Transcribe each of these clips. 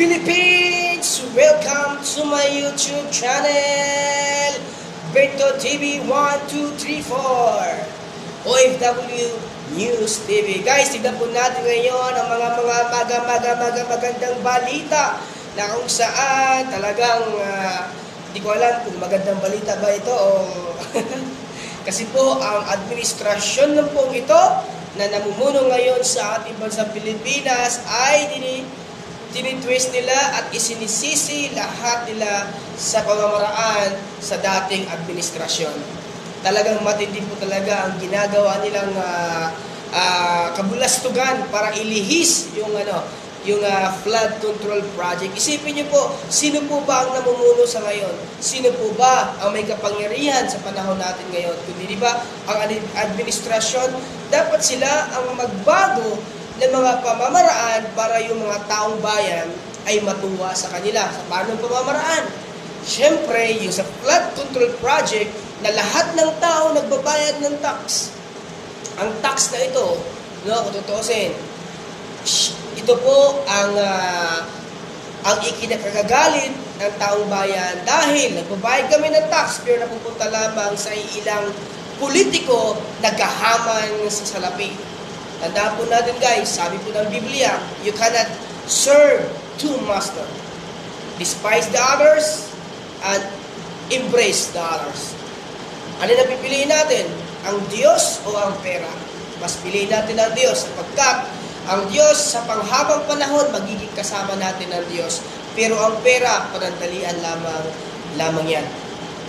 Philippines! Welcome to my YouTube channel, Berto TV 1234 OFW News TV. Guys, tignan po natin ngayon ang mga magandang balita na kung saan talagang hindi ko alam kung magandang balita ba ito o kasi po ang administrasyon ng pong ito na namumuno ngayon sa ating bansang Pilipinas ay tinitwist nila at isinisisi lahat nila sa pamamaraan sa dating administrasyon. Talagang matindi po talaga ang ginagawa nilang kabulastugan para ilihis yung flood control project. Isipin niyo po, sino po ba ang namumuno sa ngayon? Sino po ba ang may kapangyarihan sa panahon natin ngayon? Kundi di ba ang administrasyon, dapat sila ang magbago ng mga pamamaraan para yung mga taong bayan ay matuwa sa kanila. Sa paano pamamaraan? Siyempre, yung sa flood control project na lahat ng tao nagbabayad ng tax. Ang tax na ito, kung tutuusin, ito po ang ikinakagagalit ng taong bayan dahil nagbabayad kami ng tax pero napupunta lamang sa ilang politiko nagkahaman sa salapi. Tandaan po natin guys, sabi po ng Biblia, you cannot serve two masters. Despise the others and embrace the others. Ano na pipiliin natin? Ang Diyos o ang pera? Mas piliin natin ang Diyos sapagkat ang Diyos sa panghabang panahon magiging kasama natin ang Diyos. Pero ang pera, panandalian lamang yan.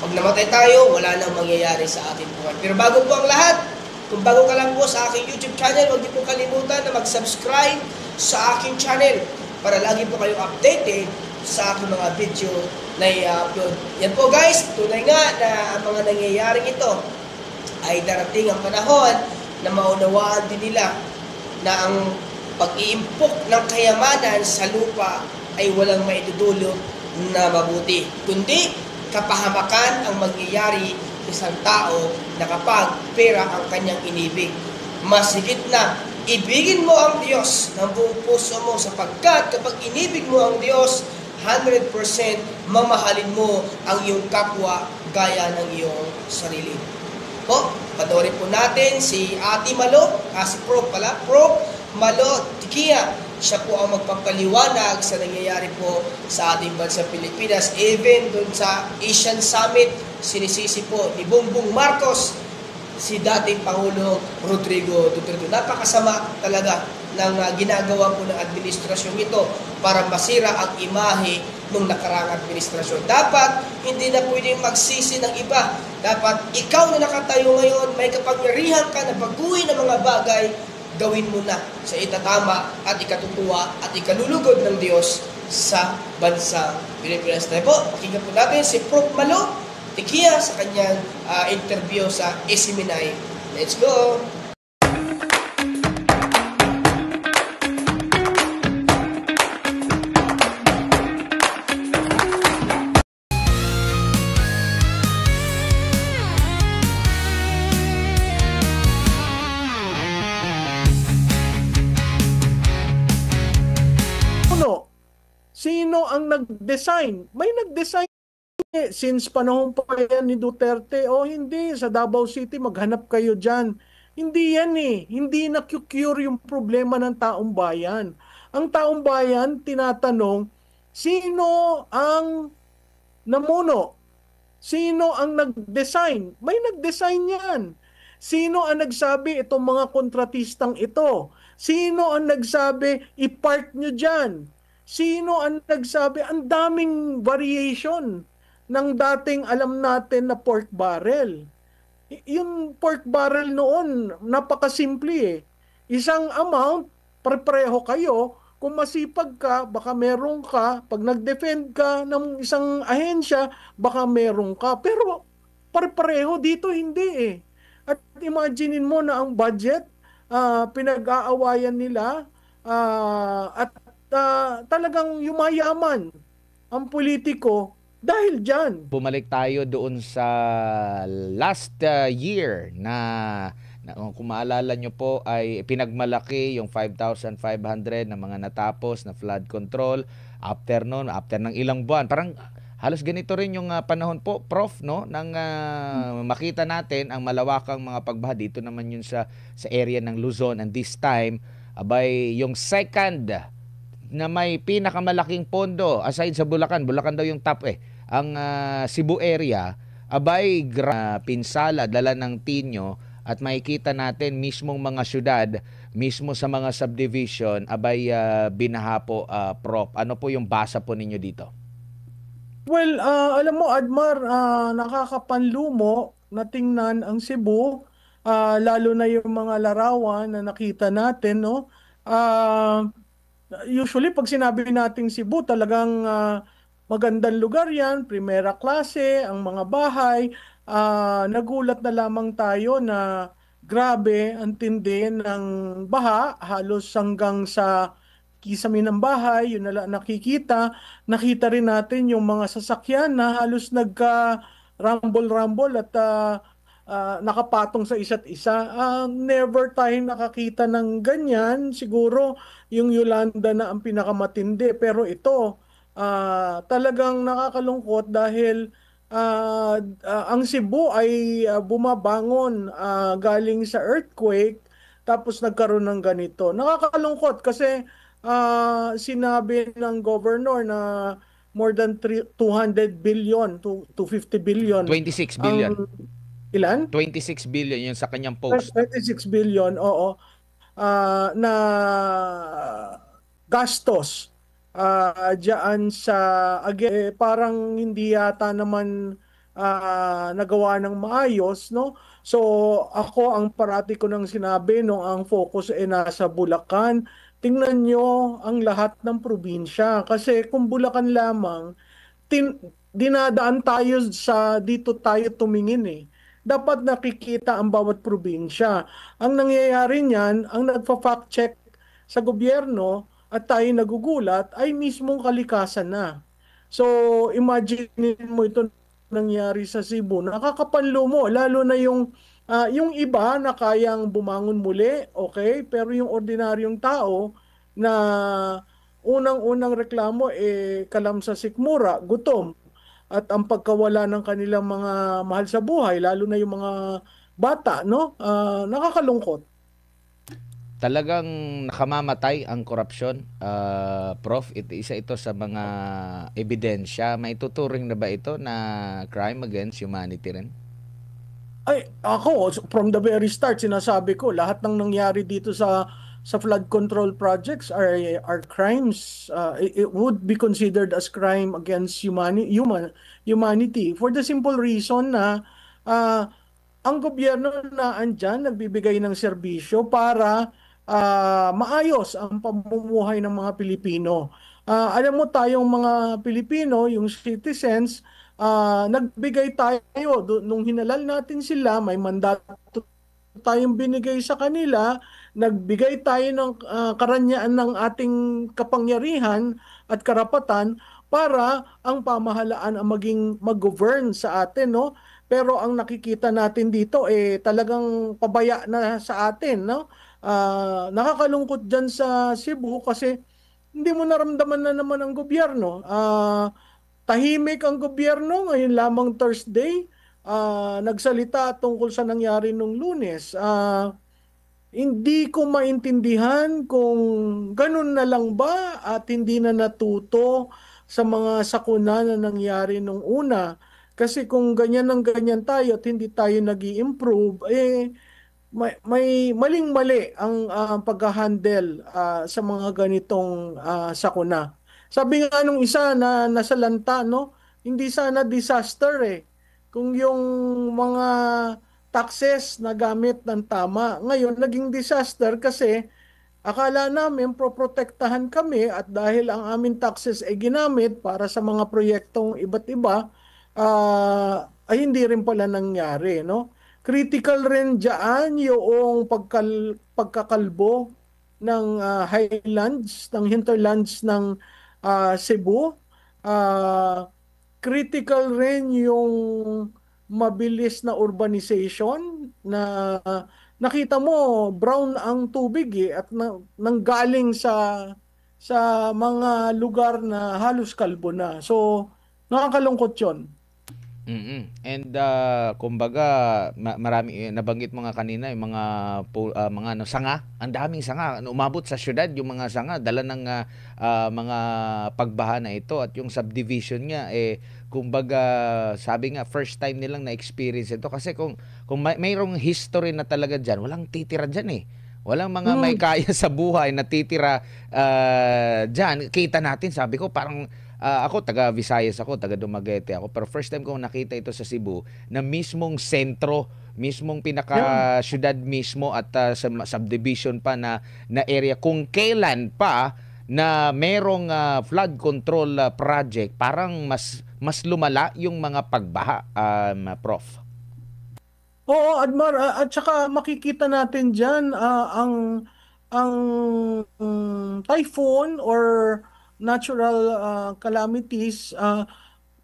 Pag namatay tayo, wala nang mangyayari sa ating buhay. Pero bago po ang lahat, kung bago ka lang po sa aking YouTube channel, huwag niyo po kalimutan na mag-subscribe sa aking channel para lagi po kayong updated sa aking mga video na i-upload. Yan po guys, tunay nga na ang mga nangyayaring ito ay darating ang panahon na maunawaan din nila na ang pag-iimpok ng kayamanan sa lupa ay walang maidudulot na mabuti. Kundi kapahamakan ang mangyayari isang tao na kapag pera ang kanyang inibig. Mas higit na, ibigin mo ang Diyos ng buong puso mo sapagkat kapag inibig mo ang Diyos, 100% mamahalin mo ang iyong kapwa gaya ng iyong sarili. Po, panoorin po natin si Ate Malo, si Prof Malo Tikia. Siya po ang magpapaliwanag sa nangyayari po sa ating bansa Pilipinas. Even dun sa Asian Summit, sinisisi po ni Bongbong Marcos si dating Pangulo Rodrigo Duterte. Napakasama talaga ng ginagawa po ng administrasyon ito para masira ang imahe ng nakaraang administrasyon. Dapat hindi na pwedeng magsisi ng iba. Dapat ikaw na nakatayo ngayon, may kapangyarihan ka na baguhin ang mga bagay, gawin mo na sa itatama at ikatutuwa at ikalulugod ng Diyos sa bansa Pilipinas. Tayo po, pakinggan po natin si Prof Malo Tikia sa kanyang interview sa SMNI. Let's go! Sino ang nag-design? May nag-design since panahon pa yan ni Duterte. O hindi, sa Davao City, maghanap kayo dyan. Hindi yan eh. Hindi na-cure yung problema ng taong bayan. Ang taong bayan, tinatanong, sino ang namuno? Sino ang nag-design? May nag-design yan. Sino ang nagsabi itong mga kontratistang ito? Sino ang nagsabi, i-park nyo dyan? Sino ang nagsabi? Ang daming variation ng dating alam natin na pork barrel. Yung pork barrel noon, napakasimple eh. Isang amount, pareho kayo. Kung masipag ka, baka meron ka. Pag nag-defend ka ng isang ahensya, baka meron ka. Pero pareho dito, hindi eh. At imaginein mo na ang budget, pinag-aawayan nila, at talagang yumayaman ang politiko dahil dyan. Bumalik tayo doon sa last year na Kung maalala nyo po ay pinagmalaki yung 5,500 na mga natapos na flood control. After noon, after ng ilang buwan, parang halos ganito rin yung panahon po, Prof, no? Nang makita natin ang malawakang mga pagbaha dito naman yun sa area ng Luzon, and this time abay yung second na may pinakamalaking pondo aside sa Bulacan. Bulacan daw yung top ang Cebu area, abay pinsala, dala ng Tinyo, at makikita natin mismong mga syudad, mismo sa mga subdivision, abay binaha po, Prof. Ano po yung basa po ninyo dito? Well, alam mo, Admar, nakakapanlumo na tingnan ang Cebu, lalo na yung mga larawan na nakita natin, no? Ah, Usually, pag sinabi nating Cebu, talagang magandang lugar yan, primera klase, ang mga bahay. Nagulat na lamang tayo na grabe ang tindi ng baha, halos hanggang sa kisame ng bahay, yun na lang nakikita. Nakita rin natin yung mga sasakyan na halos nagka-rumble-rumble at nakapatong sa isa't isa. Never tayong nakakita ng ganyan. Siguro yung Yolanda na ang pinakamatindi. Pero ito, talagang nakakalungkot dahil ang Cebu ay bumabangon galing sa earthquake tapos nagkaroon ng ganito. Nakakalungkot kasi sinabi ng governor na more than 200 billion to 50 billion 26 ang billion. ilan? 26 billion yun sa kanyang post. 26 billion, oo. Na gastos diyan sa again, parang hindi yata naman nagawa ng maayos, no? So ako ang parati ko nang sinabi no, ang focus ay nasa Bulacan. Tingnan nyo ang lahat ng probinsya kasi kung Bulacan lamang dinadaan tayo sa dito tayo tumingin eh. Dapat nakikita ang bawat probinsya. Ang nangyayari niyan, ang nagfa-fact check sa gobyerno at tayo nagugulat ay mismong kalikasan na. So, imagine mo ito nangyari sa Cebu. Nakakapanlo mo, lalo na yung iba na kayang bumangon muli, okay? Pero yung ordinaryong tao na unang-unang reklamo kalam sa sikmura, gutom at ang pagkawala ng kanilang mga mahal sa buhay, lalo na yung mga bata, no? Nakakalungkot. Talagang nakamamatay ang korupsyon, Prof. Isa ito sa mga ebidensya. May tuturing na ba ito na crime against humanity rin? Ay, ako, from the very start, sinasabi ko, lahat ng nangyari dito sa flood control projects are crimes. It would be considered as crime against humanity for the simple reason na ang gobyerno na andyan nagbibigay ng serbisyo para maayos ang pamumuhay ng mga Pilipino. Alam mo tayong mga Pilipino, yung citizens, nagbigay tayo nung hinalal natin sila, may mandato tayong binigay sa kanila, nagbigay tayo ng karanyaan ng ating kapangyarihan at karapatan para ang pamahalaan ang maging mag-govern sa atin, no? Pero ang nakikita natin dito talagang pabaya na sa atin, no? Nakakalungkot diyan sa Cebu kasi hindi mo naramdaman na naman ang gobyerno. Tahimik ang gobyerno ngayon lamang Thursday, nagsalita tungkol sa nangyari nung Lunes. Hindi ko maintindihan kung ganun na lang ba at hindi na natuto sa mga sakuna na nangyari nung una. Kasi kung ganyan ng ganyan tayo at hindi tayo nag-i-improve, may maling-mali ang pag-handle sa mga ganitong sakuna. Sabi nga nung isa na nasa lanta, no, hindi sana disaster kung yung mga taxes na gamit ng tama. Ngayon, naging disaster kasi akala namin proprotektahan kami at dahil ang aming taxes ay ginamit para sa mga proyektong iba't iba, ay hindi rin pala nangyari, no? Critical rin dyan yung pagkakalbo ng highlands, ng hinterlands ng Cebu. Critical rin yung mabilis na urbanization na nakita mo brown ang tubig at nanggaling sa mga lugar na halos kalbo na. So nakakalungkot 'yon. And kumbaga marami nabanggit mo nga kanina yung mga ano sanga, ang daming sanga. Umabot sa syudad yung mga sanga dala ng mga pagbaha na ito at yung subdivision niya kumbaga sabi nga first time nilang na-experience ito kasi kung mayroong history na talaga diyan, walang titira diyan eh. Walang mga may kaya sa buhay na titira diyan. Kita natin, sabi ko parang ako, taga Visayas ako, taga Dumaguete ako. Pero first time ko nakita ito sa Cebu na mismong sentro, mismong pinaka-syudad mismo at sa subdivision pa na area. Kung kailan pa na merong flood control project, parang mas lumala yung mga pagbaha, Prof. Oo, Admar, at saka makikita natin diyan ang typhoon or natural calamities,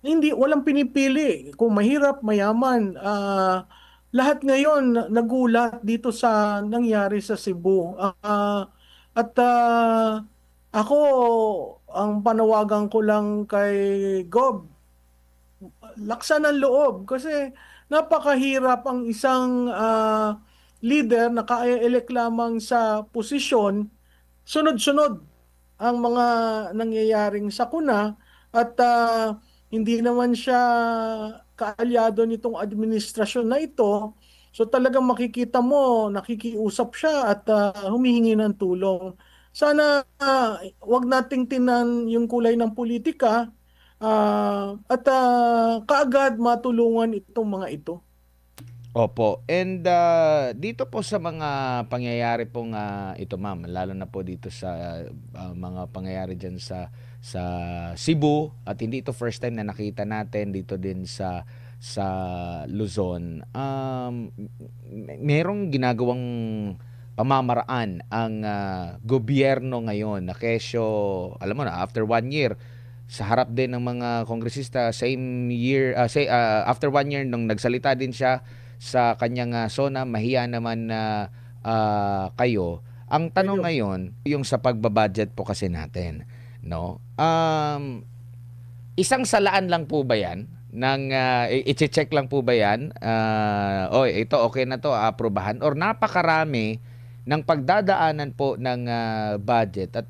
hindi walang pinipili kung mahirap, mayaman. Lahat ngayon nagulat dito sa nangyari sa Cebu. At ako, ang panawagan ko lang kay Gob, laksan ng loob kasi napakahirap ang isang leader na kaya-elect lamang sa posisyon, sunod-sunod ang mga nangyayaring sakuna at hindi naman siya kaalyado nitong administrasyon na ito. So talagang makikita mo, nakikiusap siya at humihingi ng tulong. Sana wag nating tinan yung kulay ng politika at kaagad matulungan itong mga ito. Opo. And dito po sa mga pangyayari pong ito, ma'am, lalo na po dito sa mga pangyayari diyan sa Cebu, at hindi ito first time na nakita natin dito din sa Luzon. Merong ginagawang pamamaraan ang gobyerno ngayon na kesyo, alam mo na, after 1 year sa harap din ng mga kongresista, same year, after 1 year nung nagsalita din siya sa kanyang zona, mahiya naman na kayo. Ang tanong ngayon, yung sa pagbabudget po kasi natin, no? Isang salaan lang po ba yan? I-check lang po ba yan? Ito okay na to, aprobahan? Or napakarami ng pagdadaanan po ng budget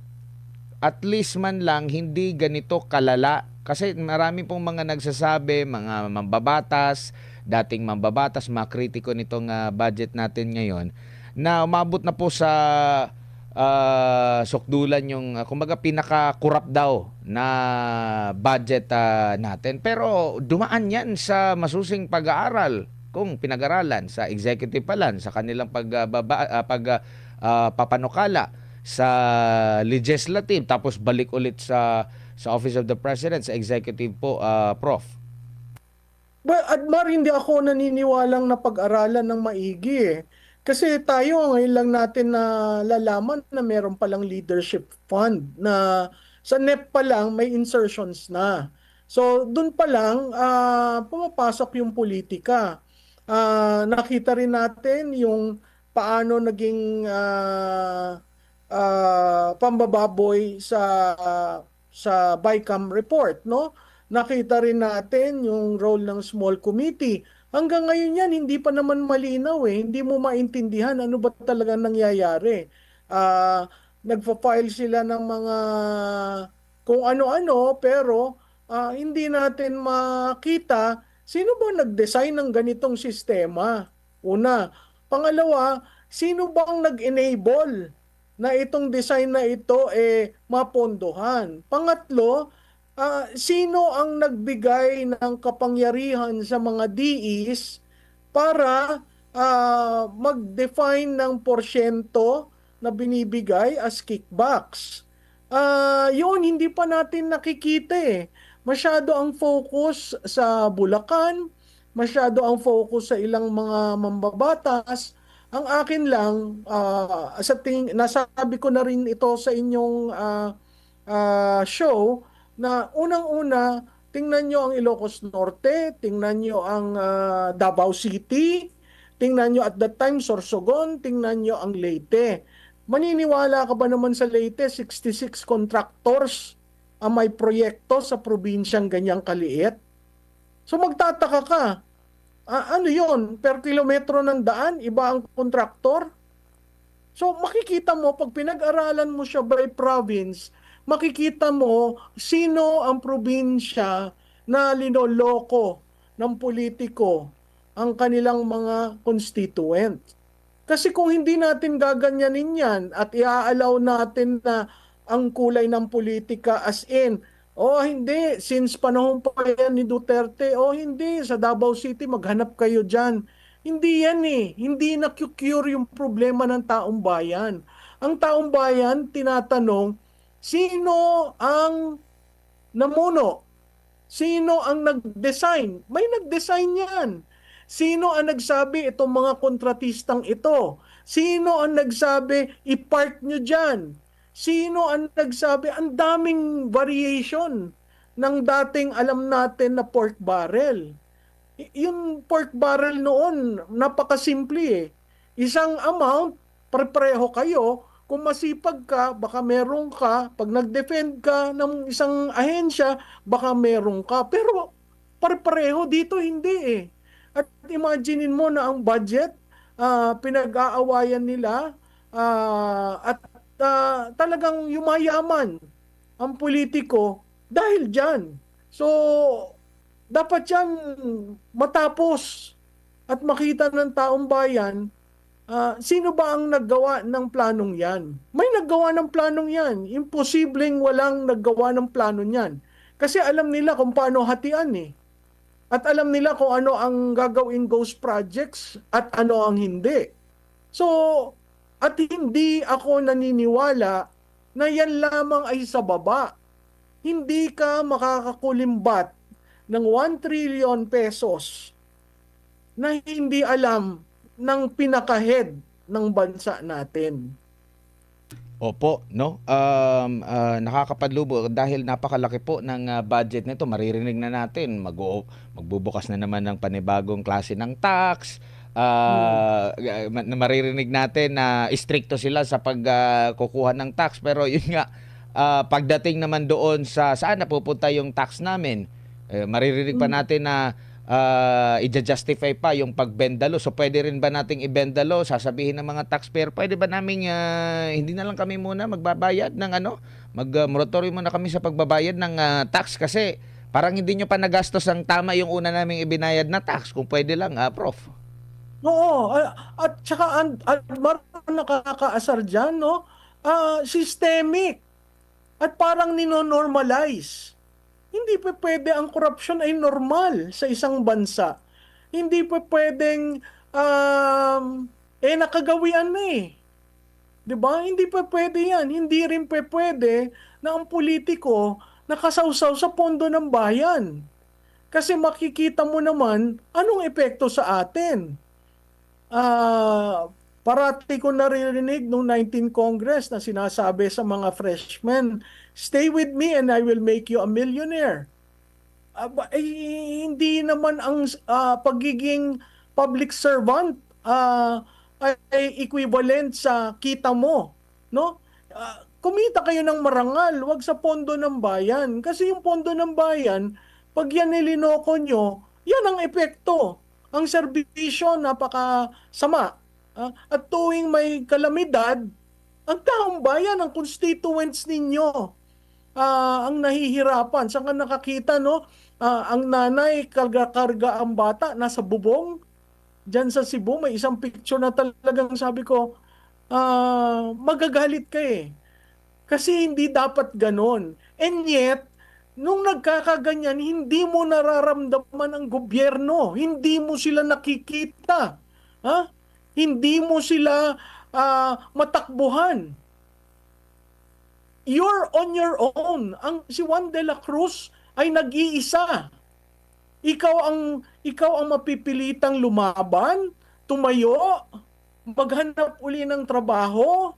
at least man lang hindi ganito kalala? Kasi marami pong mga nagsasabi, mga mambabatas, dating mambabatas, mga kritiko nitong budget natin ngayon, na umabot na po sa sukdulan yung, kumbaga, pinaka-kurap daw na budget natin. Pero dumaan yan sa masusing pag-aaral, kung pinag-aralan sa executive pa lang, sa kanilang papanukala sa legislative, tapos balik ulit sa Office of the President, sa executive po, Prof. Well, Admar, hindi ako naniniwalang na pag-aralan ng maigi Kasi tayo ngayon lang natin na lalaman na meron palang leadership fund na sa NEP pa lang may insertions na. So doon pa lang pumapasok yung politika. Nakita rin natin yung paano naging pambababoy sa BICAM report, no? Nakita rin natin yung role ng small committee. Hanggang ngayon yan, hindi pa naman malinaw Hindi mo maintindihan ano ba talaga nangyayari. Nagfa-file sila ng mga kung ano-ano, pero hindi natin makita sino ba nag-design ng ganitong sistema. Una. Pangalawa, sino bang nag-enable na itong design na ito mapondohan? Pangatlo, sino ang nagbigay ng kapangyarihan sa mga DEs para mag-define ng porsyento na binibigay as kickbacks? Yun, hindi pa natin nakikita Masyado ang focus sa Bulacan, masyado ang focus sa ilang mga mambabatas. Ang akin lang, nasabi ko na rin ito sa inyong show, na unang-una, tingnan nyo ang Ilocos Norte, tingnan nyo ang Davao City, tingnan nyo at that time Sorsogon, tingnan nyo ang Leyte. Maniniwala ka ba naman sa Leyte, 66 contractors ang may proyekto sa probinsyang ganyang kaliit? So magtataka ka, ano yon per kilometro ng daan, iba ang kontraktor? So makikita mo, pag pinag-aralan mo siya by province, makikita mo sino ang probinsya na linoloko ng politiko ang kanilang mga constituent. Kasi kung hindi natin gaganyanin yan at iaalaw natin na ang kulay ng politika as in, hindi, since panahon pa yan ni Duterte, hindi, sa Davao City maghanap kayo dyan. Hindi yan hindi na-cure yung problema ng taong bayan. Ang taong bayan, tinatanong, sino ang namuno? Sino ang nag-design? May nag-design yan. Sino ang nagsabi itong mga kontratistang ito? Sino ang nagsabi i-park nyo dyan? Sino ang nagsabi? Ang daming variation ng dating alam natin na pork barrel. Yung pork barrel noon, napakasimple . Isang amount, pareho kayo. Kung masipag ka, baka meron ka. Pag nag-defend ka ng isang ahensya, baka meron ka. Pero pareho dito, hindi . At imaginein mo na ang budget, pinag-aawayan nila, at talagang yumayaman ang politiko dahil dyan. So, dapat yan matapos at makita ng taong bayan, sino ba ang naggawa ng planong yan? May naggawa ng planong yan. Imposibleng walang naggawa ng plano niyan. Kasi alam nila kung paano hatian . At alam nila kung ano ang gagawin ghost projects at ano ang hindi. So, at hindi ako naniniwala na yan lamang ay sa baba. Hindi ka makakakulimbat ng 1 trillion pesos na hindi alam ng pinaka-head ng bansa natin. Opo, no? Nakakapadlubo dahil napakalaki po ng budget nito. Maririnig na natin, magbubukas na naman ng panibagong klase ng tax. Maririnig natin na stricto sila sa pagkukuha ng tax. Pero yun nga, pagdating naman doon sa saan napupunta yung tax namin, maririnig pa natin na i-justify pa yung pagbendalo. So pwede rin ba nating ibendalo? Sasabihin ng mga taxpayer, pwede ba namin hindi na lang kami muna magbabayad ng mag-moratorium muna kami sa pagbabayad ng tax kasi parang hindi nyo pa nagastos ang tama yung una naming ibinayad na tax. Kung pwede lang, Prof. Oo, at saka marami nakakaasar dyan, no? Systemic at parang ninonormalize. Hindi pa pwede ang korupsyon ay normal sa isang bansa. Hindi pa pwedeng nakagawian na . 'Di ba? Hindi pa pwede yan. Hindi rin pa pwede na ang politiko nakasawsaw sa pondo ng bayan. Kasi makikita mo naman anong epekto sa atin. Parati ko naririnig noong 19th Congress na sinasabi sa mga freshmen, stay with me and I will make you a millionaire. Hindi naman ang pagiging public servant ay equivalent sa kita mo. No? Kumita kayo ng marangal, wag sa pondo ng bayan. Kasi yung pondo ng bayan, pag yan nilinoko nyo, yan ang epekto. Ang serbisyo napakasama. At tuwing may kalamidad, ang taong bayan, ang constituents ninyo, ang nahihirapan. Saan ka nakakita, no? Ang nanay, karga-karga ang bata, nasa bubong. Diyan sa Cebu, may isang picture na talagang sabi ko, magagalit ka . Kasi hindi dapat ganon. And yet, nung nagkakaganyan, hindi mo nararamdaman ang gobyerno. Hindi mo sila nakikita. Hindi mo sila matakbuhan. You're on your own. Si Juan de la Cruz ay nag-iisa. Ikaw ang mapipilitang lumaban, tumayo, maghanap uli ng trabaho,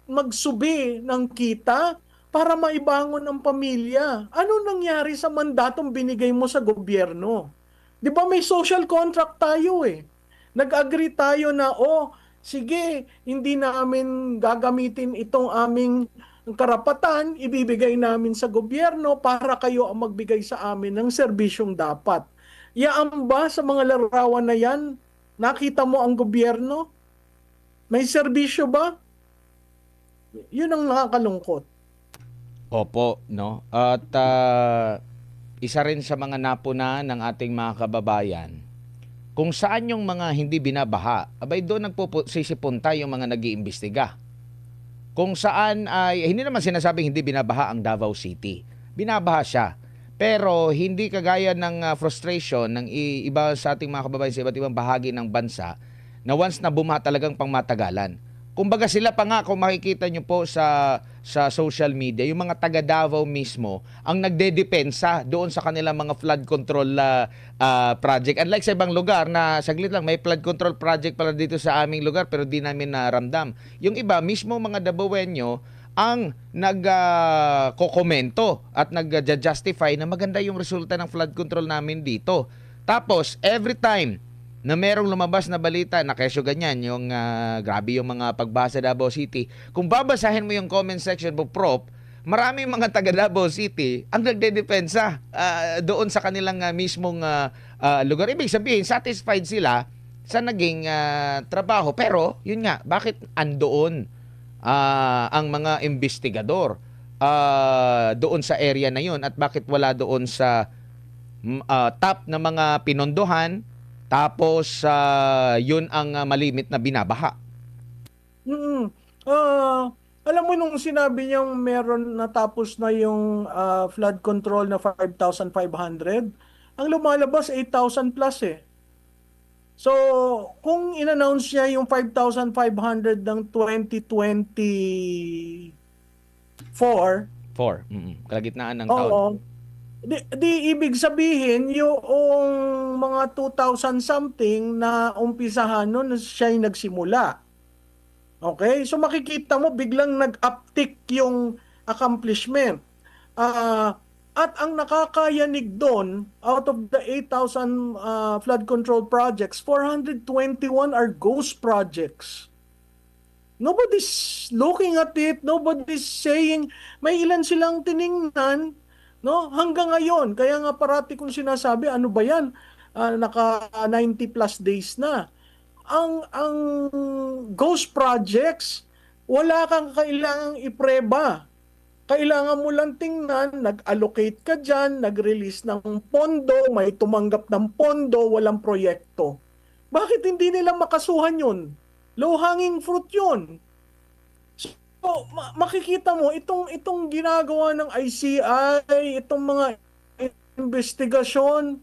magsubi ng kita para maibangon ang pamilya. Ano nangyari sa mandatong binigay mo sa gobyerno? 'Di ba may social contract tayo eh. Nag-agree tayo na, sige, hindi namin gagamitin itong aming karapatan, ibibigay namin sa gobyerno para kayo ang magbigay sa amin ng serbisyong dapat. Yaan ba sa mga larawan na yan, nakita mo ang gobyerno? May serbisyo ba? Yun ang nakakalungkot. Opo, no? At isa rin sa mga napuna ng ating mga kababayan, kung saan yung mga hindi binabaha, abay doon nagpusisipunta yung mga nag-iimbestiga. Kung saan ay, hindi naman sinasabing hindi binabaha ang Davao City. Binabaha siya. Pero hindi kagaya ng frustration ng iba sa ating mga kababayan sa iba't ibang bahagi ng bansa na once na bumaha talagang pangmatagalan. Kumbaga sila pa nga, kung makikita nyo po sa social media, yung mga taga Davao mismo ang nagdedepensa doon sa kanilang mga flood control project. Unlike sa ibang lugar na saglit lang, may flood control project pala dito sa aming lugar pero di namin naramdam. Yung iba, mismo mga Davaoenyo ang nagkokomento at nag-justify na maganda yung resulta ng flood control namin dito. Tapos, every time na merong lumabas na balita na kesyo ganyan, yung grabe yung mga pagbasa Davao City, kung babasahin mo yung comment section po, Prof, maraming mga taga Davao City ang nagdedepensa doon sa kanilang mismong lugar. Ibig sabihin, satisfied sila sa naging trabaho. Pero, yun nga, bakit andoon ang mga investigador doon sa area na yun at bakit wala doon sa top na mga pinondohan? Tapos, yun ang malimit na binabaha. Mm. Alam mo nung sinabi niyang meron natapos na yung flood control na 5,500, ang lumalabas 8,000 plus eh. So, kung in-announce niya yung 5,500 ng 2024, 4, kalagitnaan ng taon. oo, di ibig sabihin yung mga 2,000 something na umpisahan nun siya yung nagsimula. Okay? So makikita mo biglang nag-uptick yung accomplishment. At ang nakakayanig doon, out of the 8,000 flood control projects, 421 are ghost projects. Nobody's looking at it, nobody's saying, may ilan silang tiningnan, no? Hanggang ngayon, kaya nga parati kong sinasabi, ano ba yan? Naka 90 plus days na. Ang ghost projects, wala kang kailangang ipreba. Kailangan mo lang tingnan, nag-allocate ka dyan, nag-release ng pondo, may tumanggap ng pondo, walang proyekto. Bakit hindi nila makasuhan yun? Low-hanging fruit yun. So, makikita mo, itong ginagawa ng ICI, itong mga investigasyon,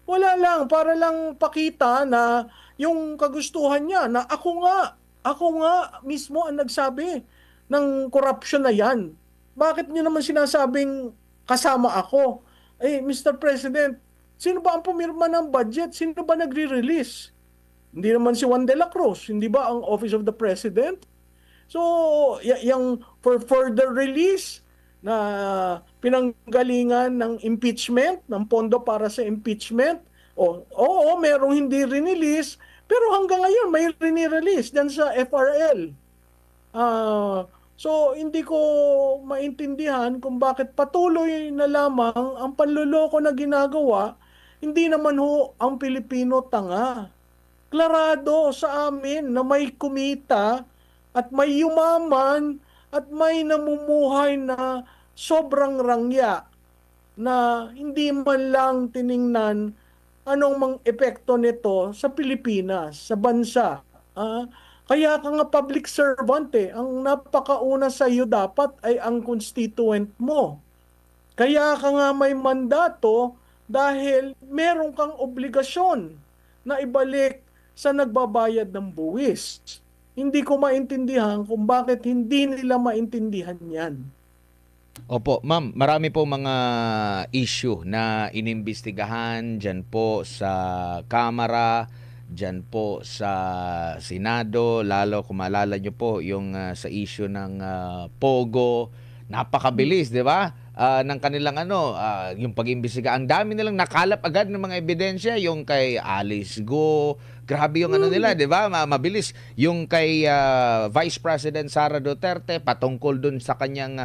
wala lang, para lang pakita na yung kagustuhan niya, na ako nga mismo ang nagsabi ng corruption na yan. Bakit niyo naman sinasabing kasama ako? Mr. President, sino ba ang pumirma ng budget? Sino ba nagre-release? Hindi naman si Juan de la Cruz, hindi ba ang Office of the President? So, yung for further release na pinanggalingan ng impeachment, ng pondo para sa impeachment, oo, merong hindi rinelease, pero hanggang ngayon may rinirelease dyan sa FRL. So, hindi ko maintindihan kung bakit patuloy na lamang ang panluloko na ginagawa, hindi naman ang Pilipino tanga. Klarado sa amin na may kumita at may yumaman at may namumuhay na sobrang rangya na hindi man lang tiningnan anong mang epekto nito sa Pilipinas, sa bansa. Kaya ka nga public servant ang napakauna sa iyo dapat ay ang constituent mo. Kaya ka nga may mandato dahil meron kang obligasyon na ibalik sa nagbabayad ng buwis. Hindi ko maintindihan kung bakit hindi nila maintindihan yan. Opo, ma'am, marami po mga issue na inimbestigahan dyan po sa Kamara, dyan po sa Senado, lalo kung maalala nyo po yung sa issue ng Pogo. Napakabilis, di ba? ng kanilang yung pag-imbestiga. Ang dami nilang nakalap agad ng mga ebidensya, yung kay Alice Go, grabe yung nila, 'di ba? Mabilis yung kay Vice President Sara Duterte patungkol dun sa kanyang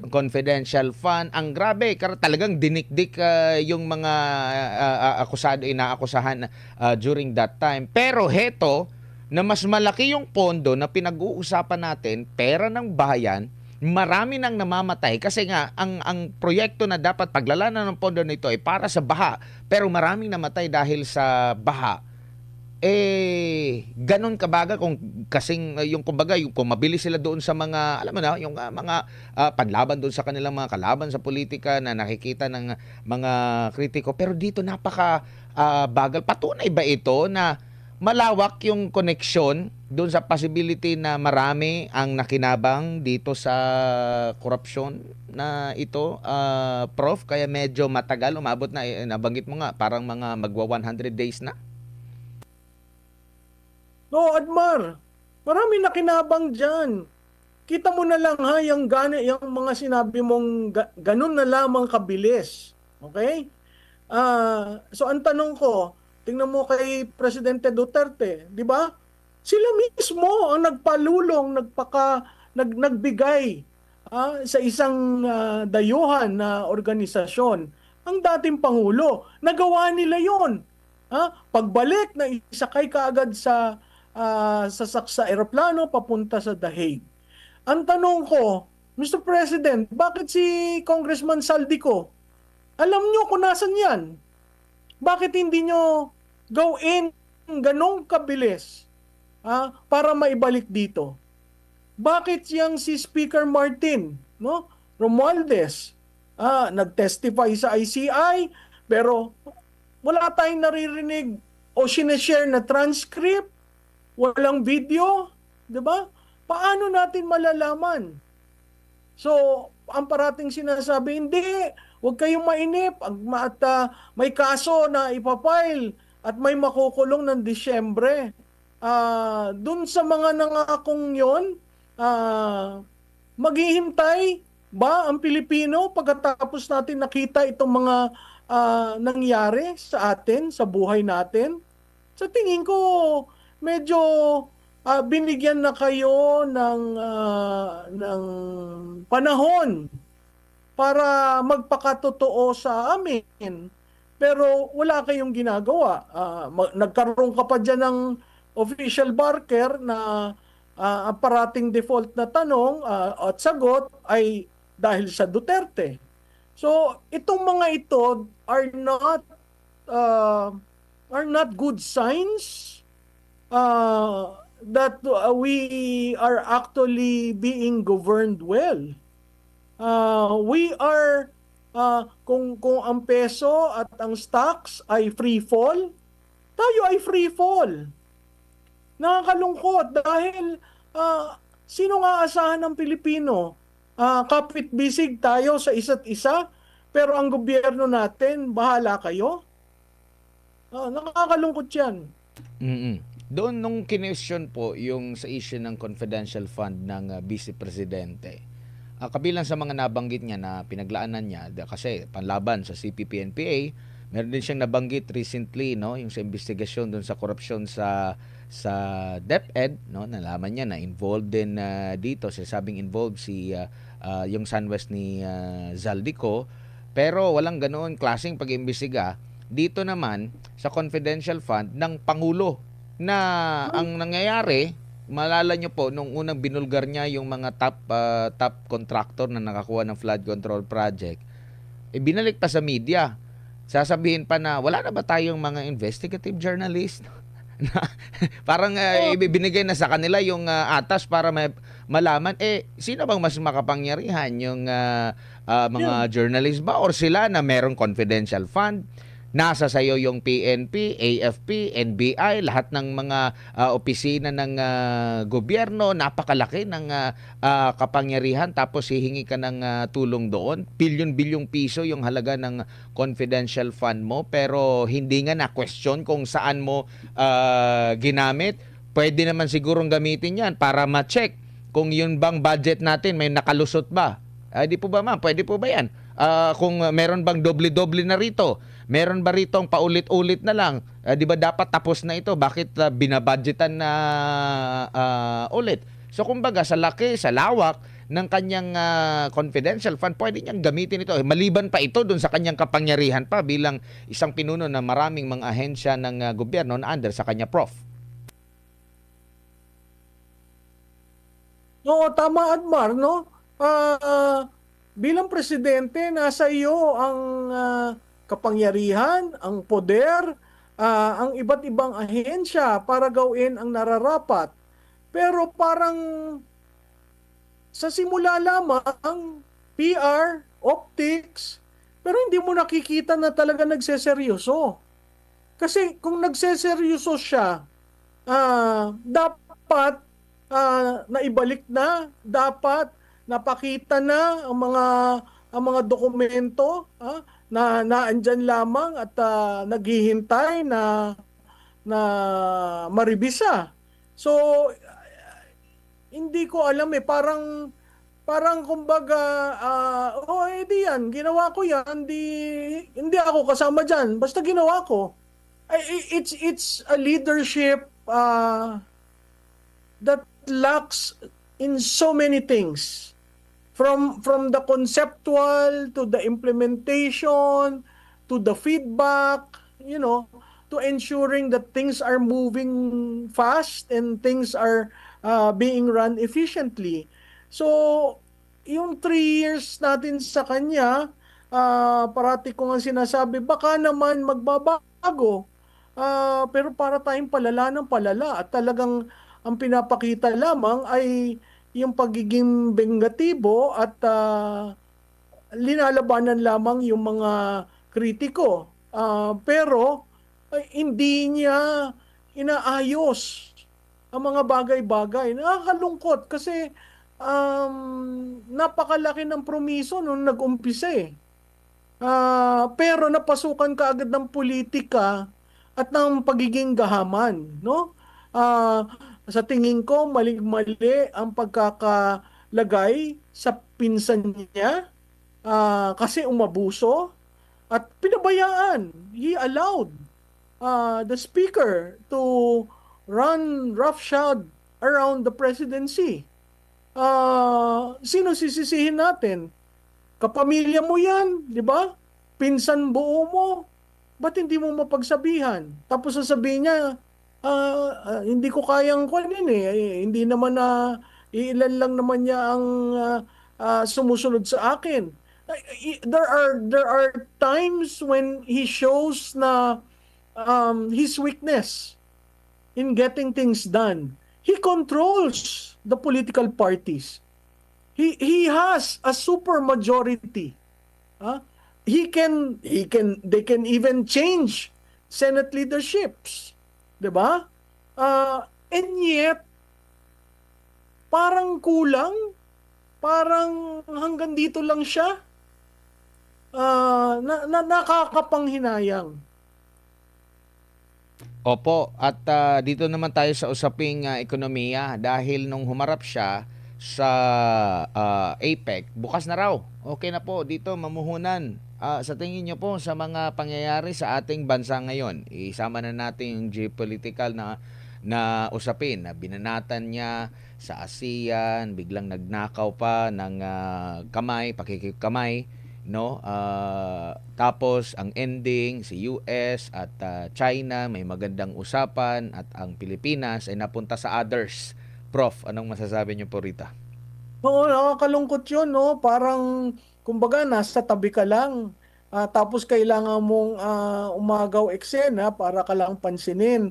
confidential fund. Ang grabe, talagang dinikdik yung mga inaakusahan during that time. Pero heto na mas malaki yung pondo na pinag-uusapan natin, pera ng bayan, marami nang namamatay kasi nga ang proyekto na dapat paglalanan ng pondo nito ay para sa baha, pero maraming namatay dahil sa baha. Ganon kabaga kung kasing yung kumbaga yung kung mabilis sila doon sa mga alam mo na yung mga panlaban doon sa kanilang mga kalaban sa politika na nakikita ng mga kritiko, pero dito napaka bagal. Patunay ba ito na malawak yung connection doon sa possibility na marami ang nakinabang dito sa korupsyon na ito, Prof? Kaya medyo matagal, umabot na, nabanggit mo nga, parang mga magwa 100 days na? No, Admar, marami nakinabang dyan. Kita mo na lang ha, yung mga sinabi mong ganun na lamang kabilis. Okay? So ang tanong ko, tingnan mo kay Presidente Duterte, di ba? Sila mismo ang nagpalulong, nagbigay sa isang dayuhan na organisasyon. Ang dating Pangulo, nagawa nila yon. Pagbalik na isakay kaagad sa eroplano papunta sa The Hague. Ang tanong ko, Mr. President, bakit si Congressman Saldico? Alam nyo kung nasan yan. Bakit hindi nyo gawin ganong kabilis para maibalik dito? Bakit yang si Speaker Martin, Romualdez, nag-testify sa ICI, pero wala tayong naririnig o sineshare na transcript, walang video, di ba? Paano natin malalaman? So, ang parating sinasabi, hindi, huwag kayong mainip at may kaso na ipapile at may makukulong ng Disyembre. Dun sa mga nangakong yon, maghihintay ba ang Pilipino pagkatapos natin nakita itong mga nangyari sa atin, sa buhay natin? Sa tingin ko, medyo binigyan na kayo ng panahon para magpakatotoo sa amin. Pero wala kayong ginagawa. Nagkaroon ka pa dyan ng official barker na ang parating default na tanong at sagot ay dahil sa Duterte. So, itong mga ito are not good signs that we are actually being governed well. We are kung ang peso at ang stocks ay free fall, tayo ay free fall. Nakakalungkot dahil sino nga asahan ng Pilipino? Kapit-bisig tayo sa isa't isa, pero ang gobyerno natin, bahala kayo. Nakakalungkot yan. Doon nung kinesyon po yung sa issue ng confidential fund ng Vice Presidente, kabilang sa mga nabanggit niya na pinaglaanan niya, kasi panlaban sa CPP-NPA, meron din siyang nabanggit recently, yung sa investigasyon doon sa korupsyon sa DepEd, nalaman niya na involved din dito, sabing involved yung SunWest ni Zaldico, pero walang ganoon klaseng pag-imbestiga dito naman sa confidential fund ng Pangulo na ang nangyayari, malala nyo po, nung unang binulgar niya yung mga top contractor na nakakuha ng flood control project, binalik pa sa media. Sasabihin pa na, wala na ba tayong mga investigative journalist? Parang ibibinigay na sa kanila yung atas para malaman, sino bang mas makapangyarihan? Yung mga journalist ba? Or sila na merong confidential fund? Nasa sayo yung PNP, AFP, NBI, lahat ng mga opisina ng gobyerno, napakalaki ng kapangyarihan, tapos hihingi ka ng tulong doon. Bilyon-bilyong piso yung halaga ng confidential fund mo, pero hindi nga na-question kung saan mo ginamit. Pwede naman sigurong gamitin yan para ma-check kung yun bang budget natin may nakalusot ba. Di po ba ma'am? Pwede po ba yan? Kung meron bang doble-doble na rito? Meron ba rito ang paulit-ulit na lang? Di ba dapat tapos na ito? Bakit binabudgetan na ulit? So kumbaga sa laki, sa lawak ng kanyang confidential fund, pwede niyang gamitin ito. Maliban pa ito dun sa kanyang kapangyarihan pa bilang isang pinuno ng maraming mga ahensya ng gobyerno na under sa kanya, Prof. Oo, tama, Admar, no? Bilang presidente, nasa iyo ang kapangyarihan, ang poder, ang iba't ibang ahensya para gawin ang nararapat. Pero parang sa simula lamang, PR, optics, pero hindi mo nakikita na talaga nagseseryoso. Kasi kung nagseseryoso siya, dapat naibalik na, dapat napakita na ang mga dokumento na naandyan lamang at naghihintay na maribisa. So hindi ko alam parang kumbaga di yan, ginawa ko yan, hindi ako kasama diyan, basta ginawa ko. It's a leadership that lacks in so many things, from the conceptual to the implementation to the feedback, to ensuring that things are moving fast and things are being run efficiently. So yung 3 years natin sa kanya, parati ko nga sinasabi, baka naman magbabago. Pero para tayong palala ng palala at talagang ang pinapakita lamang ay yung pagiging bengatibo at linalabanan lamang yung mga kritiko. Pero hindi niya inaayos ang mga bagay-bagay. Nakakalungkot kasi napakalaki ng promiso nung nag-umpisa eh. Pero napasukan ka agad ng politika at ng pagiging gahaman, no? Sa tingin ko, mali-mali ang pagkakalagay sa pinsan niya kasi umabuso at pinabayaan. He allowed the speaker to run roughshod around the presidency. Sino sisisihin natin? Kapamilya mo yan, di ba? Pinsan buo mo. Ba't hindi mo mapagsabihan? Tapos sasabihin niya, hindi ko kayang kunin eh. Hindi naman ilan lang naman niya ang sumusunod sa akin. There are times when he shows na his weakness in getting things done. He controls the political parties. He has a super majority. They can even change Senate leaderships. 'Di ba? And yet parang kulang, parang hanggang dito lang siya. Nakakapanghinayang. Opo, at dito naman tayo sa usaping ekonomiya dahil nung humarap siya sa APEC, bukas na raw. Okay na po dito mamuhunan. Sa tingin niyo po sa mga pangyayari sa ating bansa ngayon, isama na natin yung geopolitical na usapin na binanatan niya sa ASEAN, biglang nagnakaw pa ng pakikikamay, no? Tapos ang ending si US at China may magandang usapan at ang Pilipinas ay napunta sa others. Prof, anong masasabi niyo po rito? Oo, nakakalungkot yun, no? Parang, kumbaga, nasa tabi ka lang. Tapos kailangan mong umagaw eksena para ka lang pansinin.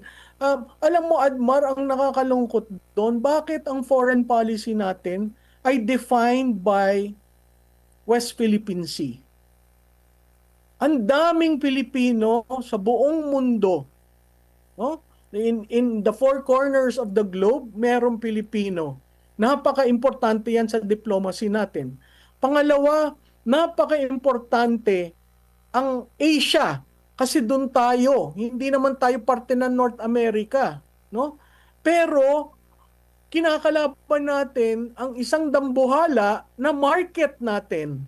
Alam mo, Admar, ang nakakalungkot doon, bakit ang foreign policy natin ay defined by West Philippine Sea? Ang daming Pilipino sa buong mundo, no? In the four corners of the globe, merong Pilipino. Napaka-importante yan sa diplomacy natin. Pangalawa, napaka-importante ang Asia kasi doon tayo. Hindi naman tayo parte ng North America, no? Pero kinakalaban natin ang isang dambuhala na market natin.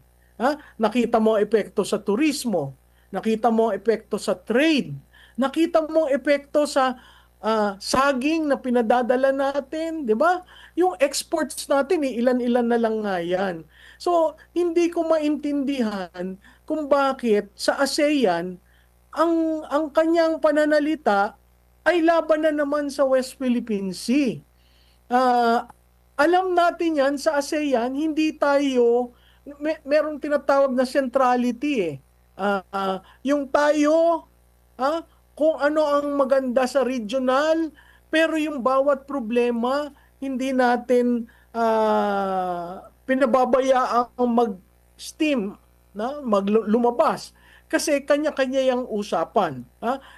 Nakita mo ang epekto sa turismo, nakita mo ang epekto sa trade, nakita mo ang epekto sa saging na pinadadala natin, di ba? Yung exports natin, ilan-ilan na lang nga yan. So, hindi ko maintindihan kung bakit sa ASEAN, ang kanyang pananalita ay laban na naman sa West Philippine Sea. Alam natin yan sa ASEAN, hindi tayo, merong tinatawag na centrality eh. Yung tayo, kung ano ang maganda sa regional, pero yung bawat problema, hindi natin pinababayaang mag-steam, lumabas. Kasi kanya-kanya yung usapan.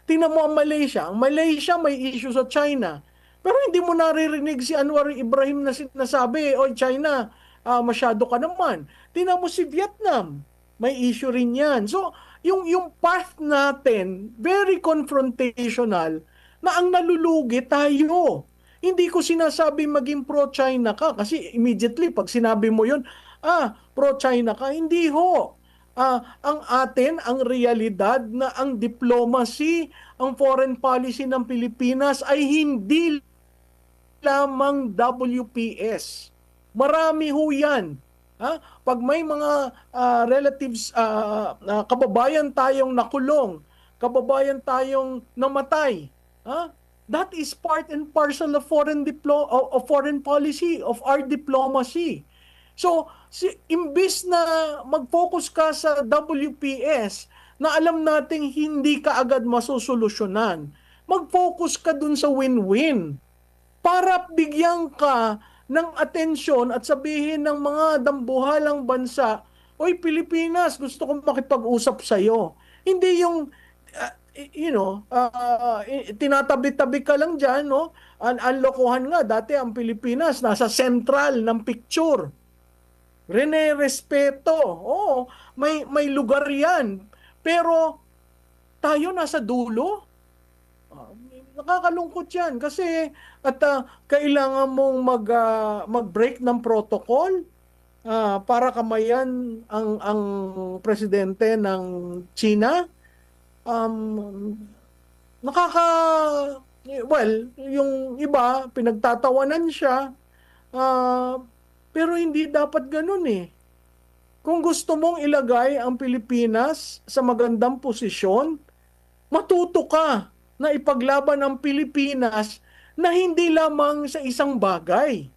Tingnan mo ang Malaysia. Ang Malaysia may issue sa China. Pero hindi mo naririnig si Anwar Ibrahim na sinasabi, "Oy China, masyado ka naman." Tingnan mo si Vietnam. May issue rin yan. So, yung path natin, very confrontational, na ang nalulugi tayo. Hindi ko sinasabi maging pro-China ka kasi immediately pag sinabi mo yun, pro-China ka. Hindi ho. Ang atin, ang realidad na ang diplomacy, ang foreign policy ng Pilipinas ay hindi lamang WPS. Marami ho yan. Pag may mga relatives, kababayan tayong nakulong, kababayan tayong namatay, that is part and parcel of foreign policy, of our diplomacy. So, imbis na mag-focus ka sa WPS na alam nating hindi ka agad masusolusyonan, mag-focus ka dun sa win-win para bigyan ka ng atensyon at sabihin ng mga dambuhalang bansa, "Oy Pilipinas, gusto kong makipag-usap sa'yo." Hindi yung, tinatabi-tabi ka lang dyan, no? Ang lokohan nga, dati ang Pilipinas nasa sentral ng picture. Rene Respeto, may lugar yan. Pero tayo nasa dulo. Nakakalungkot yan kasi kailangan mong mag-break ng protocol para kamayan ang presidente ng China. Yung iba pinagtatawanan siya, pero hindi dapat ganun eh. Kung gusto mong ilagay ang Pilipinas sa magandang posisyon, matuto ka na ipaglaban ang Pilipinas na hindi lamang sa isang bagay.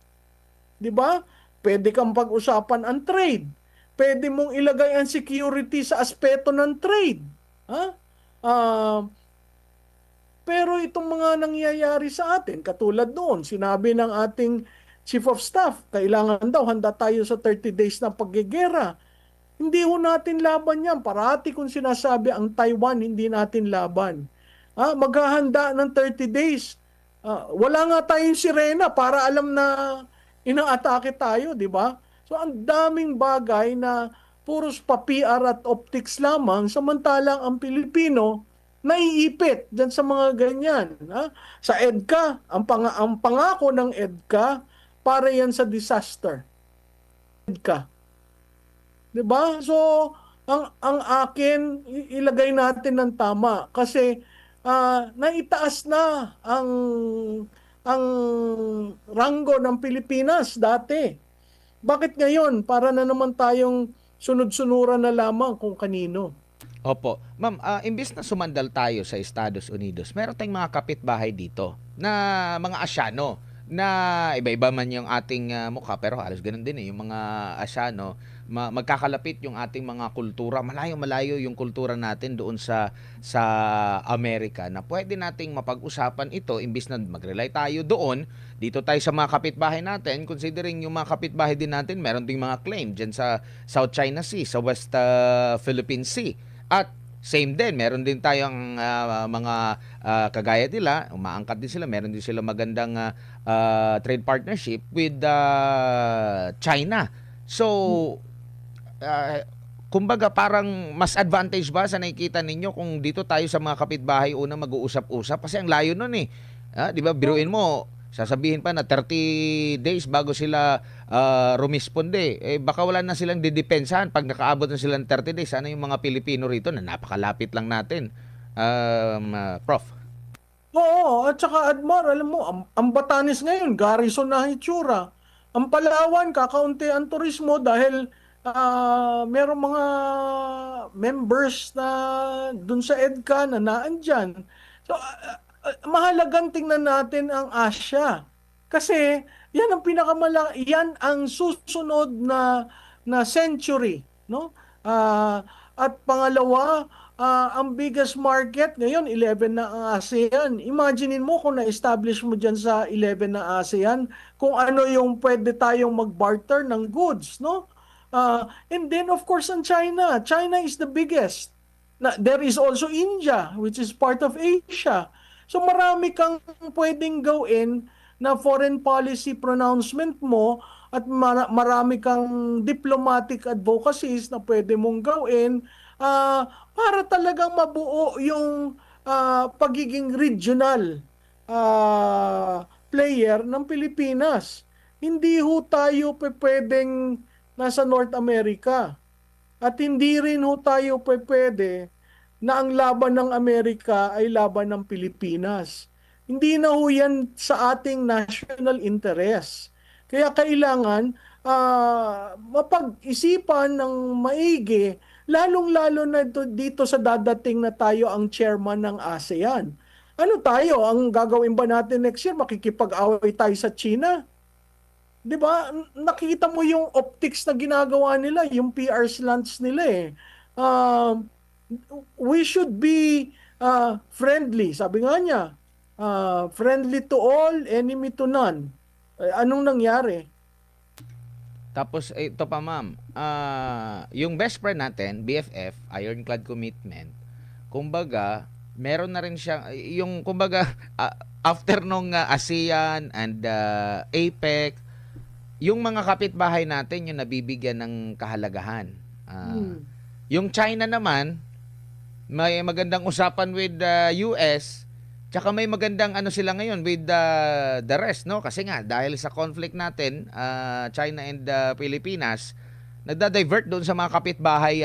'Di ba? Pwede kang pag-usapan ang trade. Pwede mong ilagay ang security sa aspeto ng trade. Pero itong mga nangyayari sa atin, katulad noon, sinabi ng ating Chief of Staff, kailangan daw, handa tayo sa 30 days na paggegera. Hindi ho natin laban yan. Parati kung sinasabi ang Taiwan, hindi natin laban. Maghahanda ng 30 days. Wala nga tayong sirena para alam na inaatake tayo, di ba? So ang daming bagay na puros pa-PR at optics lamang, samantalang ang Pilipino naiipit dyan sa mga ganyan. Sa EDCA, ang pangako ng EDCA, para yan sa disaster. EDCA. 'Di ba? So, ang akin, ilagay natin ng tama kasi naitaas na ang ranggo ng Pilipinas dati. Bakit ngayon? Para na naman tayong sunod-sunuran na lamang kung kanino. Opo. Ma'am, imbis na sumandal tayo sa Estados Unidos, meron tayong mga kapitbahay dito na mga Asyano na iba-iba man yung ating mukha, pero halos ganun din eh. Yung mga Asyano, magkakalapit yung ating mga kultura. Malayo-malayo yung kultura natin doon sa Amerika na pwede nating mapag-usapan ito imbis na mag-rely tayo doon. Dito tayo sa mga kapitbahay natin, considering yung mga kapitbahay din natin, meron ding mga claim dyan sa South China Sea, sa West Philippine Sea. At same din, meron din tayong mga kagaya nila, umaangkat din sila, meron din sila magandang trade partnership with China. So, kumbaga parang mas advantage ba sa nakikita ninyo kung dito tayo sa mga kapitbahay unang mag-uusap-usap? Kasi ang layo nun eh. Di ba, biruin mo, Sasabihin pa na 30 days bago sila rumisponde. Baka wala na silang didepensahan pag nakaabot na silang 30 days. Sana yung mga Pilipino rito na napakalapit lang natin. Prof. Oo, at saka Admar, alam mo, ang Batanes ngayon, garrison na hitsura. Ang Palawan, kakaunti ang turismo dahil merong mga members na dun sa EDCA na naandyan. So, mahalagang tingnan natin ang Asia. Kasi, yan ang yan ang susunod na century, no? At pangalawa, ang biggest market ngayon 11 na ang ASEAN. Imaginein mo kung na-establish mo diyan sa 11 na ASEAN kung ano yung pwede tayong mag-barter ng goods, no? And then of course ang China. China is the biggest. There is also India which is part of Asia. So marami kang pwedeng gawin na foreign policy pronouncement mo at marami kang diplomatic advocacies na pwede mong gawin para talagang mabuo yung pagiging regional player ng Pilipinas. Hindi ho tayo pwedeng nasa North America. At hindi rin ho tayo pwede na ang laban ng Amerika ay laban ng Pilipinas. Hindi na ho yan sa ating national interest. Kaya kailangan mapag-isipan ng maigi, lalong-lalo na dito sa dadating na tayo ang chairman ng ASEAN. Ano tayo? Ang gagawin ba natin next year? Makikipag-away tayo sa China? 'Di ba? Nakita mo yung optics na ginagawa nila, yung PR slants nila eh. We should be friendly. Sabi nga niya, friendly to all, enemy to none. Anong nangyari? Tapos ito pa ma'am, yung best friend natin, BFF, Ironclad Commitment, kumbaga, meron na rin siya, yung kumbaga, after nung ASEAN and APEC, yung mga kapitbahay natin yung nabibigyan ng kahalagahan. Yung China naman, may magandang usapan with the US, tsaka may magandang ano sila ngayon with the rest, no? Kasi nga, dahil sa conflict natin, China and Pilipinas, nagda-divert doon sa mga kapitbahay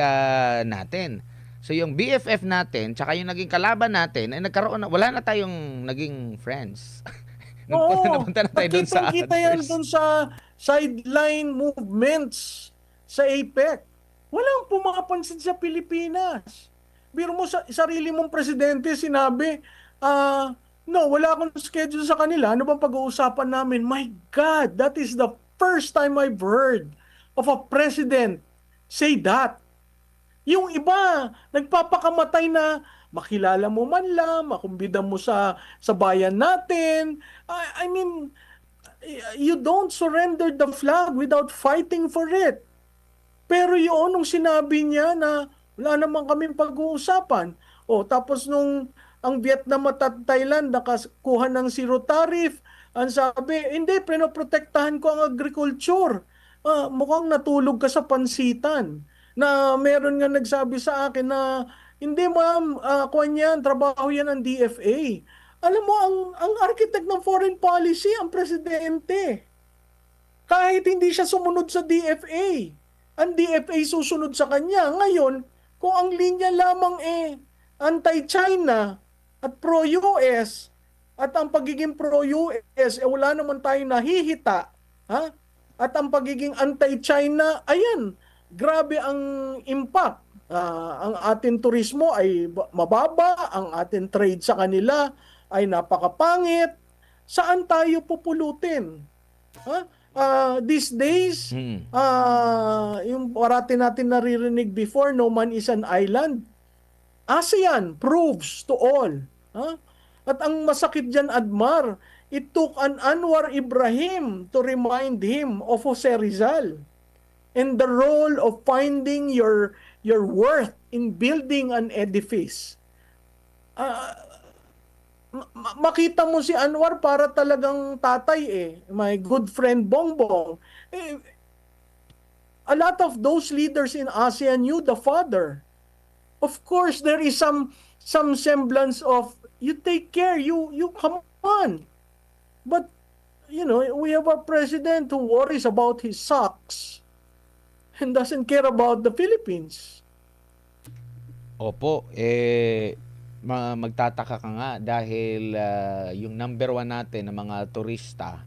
natin. So yung BFF natin, tsaka yung naging kalaban natin, ay nagkaroon na, wala na tayong naging friends. Napunta na tayo doon sa kita yan doon sa sideline movements sa APEC. Walang pumapansin sa Pilipinas. Biro mo sa sarili mong presidente, sinabi, no, wala akong schedule sa kanila. Ano bang pag-uusapan namin? My God, that is the first time I've heard of a president say that. Yung iba, nagpapakamatay na makilala mo man lang, makumbida mo sa bayan natin. I mean, you don't surrender the flag without fighting for it. Pero yun, nung sinabi niya na wala naman kaming pag-uusapan. Tapos nung ang Vietnam at Thailand nakakuha ng zero tariff, ang sabi, hindi, pinoprotektahan ko ang agriculture. Mukhang natulog ka sa pansitan. Na meron nga nagsabi sa akin na hindi ma'am, kuwan yan, trabaho yan ng DFA. Alam mo, ang architect ng foreign policy, ang presidente. Kahit hindi siya sumunod sa DFA, ang DFA susunod sa kanya. Ngayon, kung ang linya lamang anti-China at pro-US, at ang pagiging pro-US, wala naman tayong nahihita, ha? At ang pagiging anti-China, ayan, grabe ang impact. Ang ating turismo ay mababa, ang ating trade sa kanila ay napakapangit. Saan tayo pupulutin? These days, yung parati natin naririnig before, no man is an island. ASEAN proves to all. At ang masakit dyan, Admar, it took an Anwar Ibrahim to remind him of Jose Rizal and the role of finding your worth in building an edifice. Makita mo si Anwar para talagang tatay my good friend Bongbong. A lot of those leaders in ASEAN knew the father. Of course, there is some semblance of, you take care, you come on. But we have a president who worries about his socks and doesn't care about the Philippines. Opo, magtataka ka nga dahil yung number one natin ng mga turista,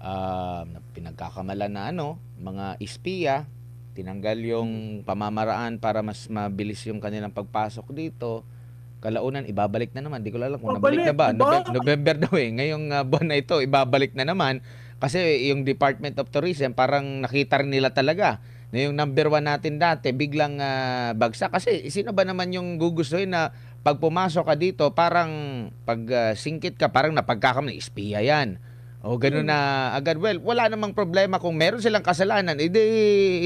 na pinagkakamalan na mga espiya, tinanggal yung pamamaraan para mas mabilis yung kanilang pagpasok dito. Kalaunan, ibabalik na naman. Di ko alam kung nabalik na ba. November daw eh. Ngayong buwan na ito, ibabalik na naman. Kasi yung Department of Tourism, parang nakita rin nila talaga na yung number one natin dati, biglang bagsak. Kasi sino ba naman yung gugustuhin na pag pumasok ka dito, parang pag singkit ka, parang napagkakamali, espiya yan. O gano'n na agad. Well, wala namang problema kung meron silang kasalanan.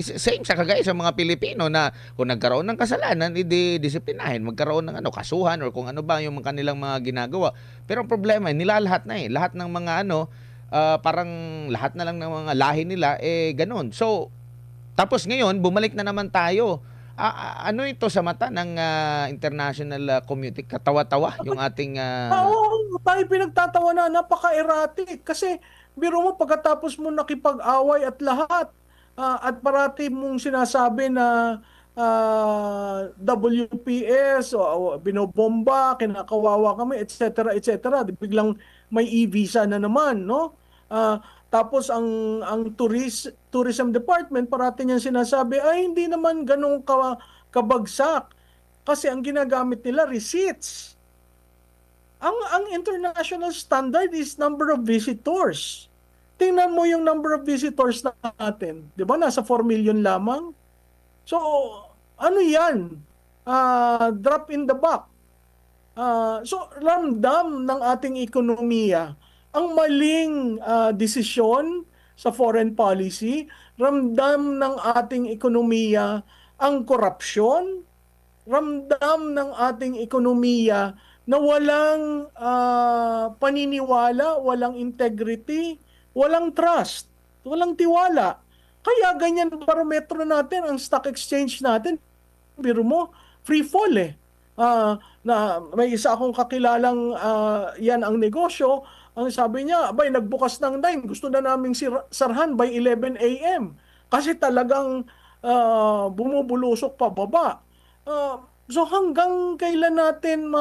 Same sa kagaya sa mga Pilipino na kung nagkaroon ng kasalanan, disiplinahin. Magkaroon ng kasuhan or kung ano ba yung kanilang mga ginagawa. Pero ang problema, nilalahat na eh. Lahat ng mga parang lahat na lang ng mga lahi nila, gano'n. So, tapos ngayon, bumalik na naman tayo. Ano ito sa mata ng international community? Katawa-tawa yung ating... Oo, tayo pinagtatawa na, napaka-erratic. Kasi, biro mo, pagkatapos mo nakipag-away at lahat, at parati mong sinasabi na WPS, o binobomba, kinakawawa kami, etc., etc. Biglang may e-visa na naman, no? Tapos ang tourism department parati niyang sinasabi ay hindi naman ganun kabagsak kasi ang ginagamit nila receipts. Ang international standard is number of visitors. Tingnan mo yung number of visitors natin, 'di ba? Nasa 4 million lamang. So ano 'yan? Drop in the buck. So ramdam ng ating ekonomiya ang maling desisyon sa foreign policy, ramdam ng ating ekonomiya ang korupsyon, ramdam ng ating ekonomiya na walang paniniwala, walang integrity, walang trust, walang tiwala. Kaya ganyan barometro natin, ang stock exchange natin, biro mo, free fall eh. Na may isa akong kakilalang yan ang negosyo. Ang sabi niya, abay, nagbukas ng 9, gusto na naming sarhan by 11 a.m. Kasi talagang bumubulusok pa baba. So hanggang kailan natin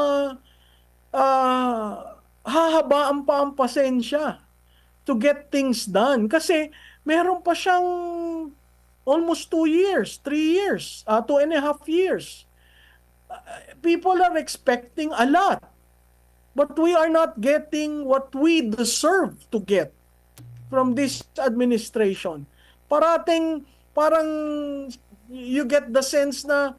hahabaan pa ang pasensya to get things done? Kasi meron pa siyang almost 2 years, 3 years, 2.5 years. People are expecting a lot. But we are not getting what we deserve to get from this administration. Parang you get the sense na,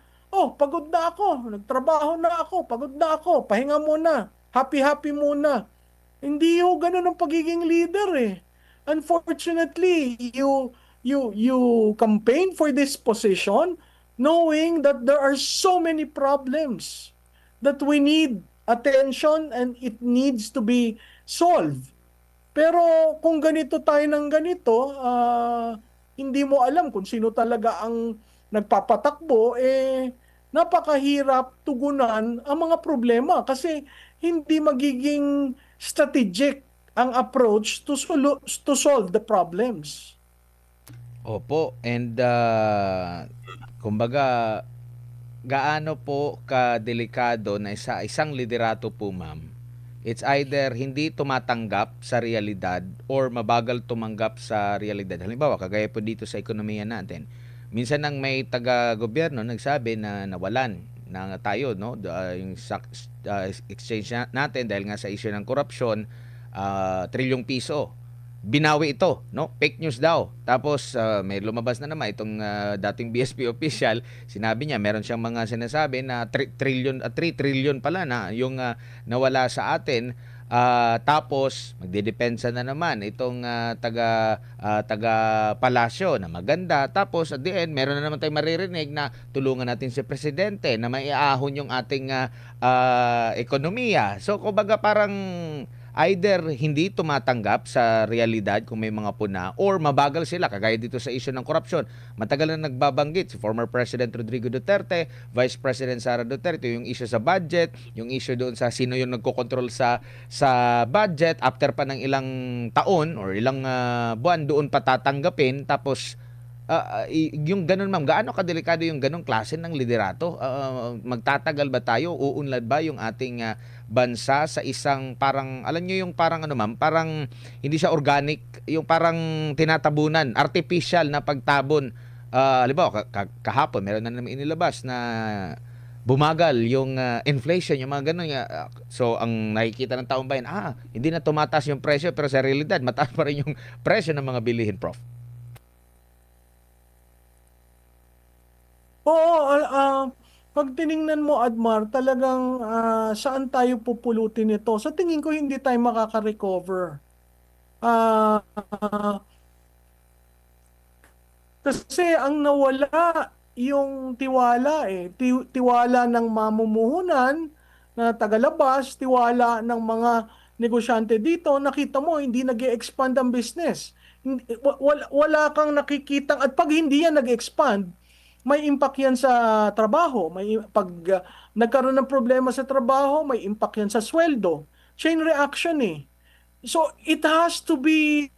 pagod na ako, nagtrabaho na ako, pagod na ako, pahinga muna, happy-happy muna. Hindi yung ganun ang pagiging leader eh. Unfortunately, you campaign for this position knowing that there are so many problems that we need attention and it needs to be solved. Pero kung ganito tayo ng ganito, hindi mo alam kung sino talaga ang nagpapatakbo, napakahirap tugunan ang mga problema kasi hindi magiging strategic ang approach to solve the problems. Opo, and kumbaga, gaano po kadelikado na isang liderato po, ma'am? It's either hindi tumatanggap sa realidad or mabagal tumanggap sa realidad. Halimbawa, kagaya po dito sa ekonomiya natin. Minsan nang may taga-gobyerno nagsabi na nawalan na tayo, no? Yung exchange natin dahil nga sa issue ng korupsyon, trilyong piso. Binawi ito, no? Fake news daw. Tapos may lumabas na naman itong dating BSP official, sinabi niya meron siyang mga sinasabi na 3 trillion pala na yung nawala sa atin. Tapos magdedepensa na naman itong taga palasyo na maganda. Tapos at the end, meron na naman tayong maririnig na tulungan natin si presidente na maiahon yung ating ekonomiya. So kumbaga parang either hindi tumatanggap sa realidad kung may mga puna or mabagal sila kagaya dito sa issue ng korupsyon. Matagal na nagbabanggit si former President Rodrigo Duterte, Vice President Sara Duterte, yung issue sa budget, yung issue doon sa sino yung nagkokontrol sa budget, after pa ng ilang taon or ilang buwan doon pa tatanggapin. Tapos yung ganun ma'am, gaano kadelikado yung ganung klase ng liderato? Magtatagal ba tayo? Uunlad ba yung ating bansa sa isang parang, alam nyo yung parang ano ma'am, parang hindi siya organic, yung parang tinatabunan, artificial na pagtabon. Halimbawa, kahapon, meron na naman inilabas na bumagal yung inflation, yung mga ganun. So, ang nakikita ng taong bayan, hindi na tumataas yung presyo, pero sa realidad, mataas pa rin yung presyo ng mga bilihin, Prof. Oo, pag tiningnan mo, Admar, talagang saan tayo pupulutin ito? Sa tingin ko, hindi tayo makaka-recover. Ah, kasi ang nawala yung tiwala tiwala ng mamumuhunan na tagalabas, tiwala ng mga negosyante dito. Nakita mo, hindi nag-expand ang business. Wala kang nakikitang, at pag hindi yan nag-expand, may impact yan sa trabaho. Pag nagkaroon ng problema sa trabaho, may impact yan sa sweldo. Chain reaction eh. So, it has to be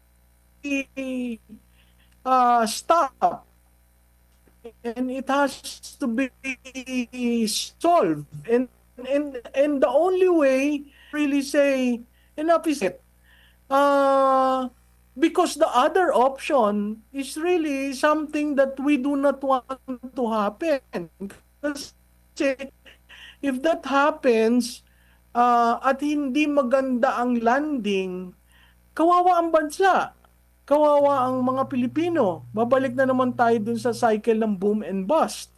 stopped. And it has to be solved. And the only way really say, enough is it. Because the other option is really something that we do not want to happen. Kasi if that happens, at hindi maganda ang landing, kawawa ang bansa. Kawawa ang mga Pilipino. Babalik na naman tayo dun sa cycle ng boom and bust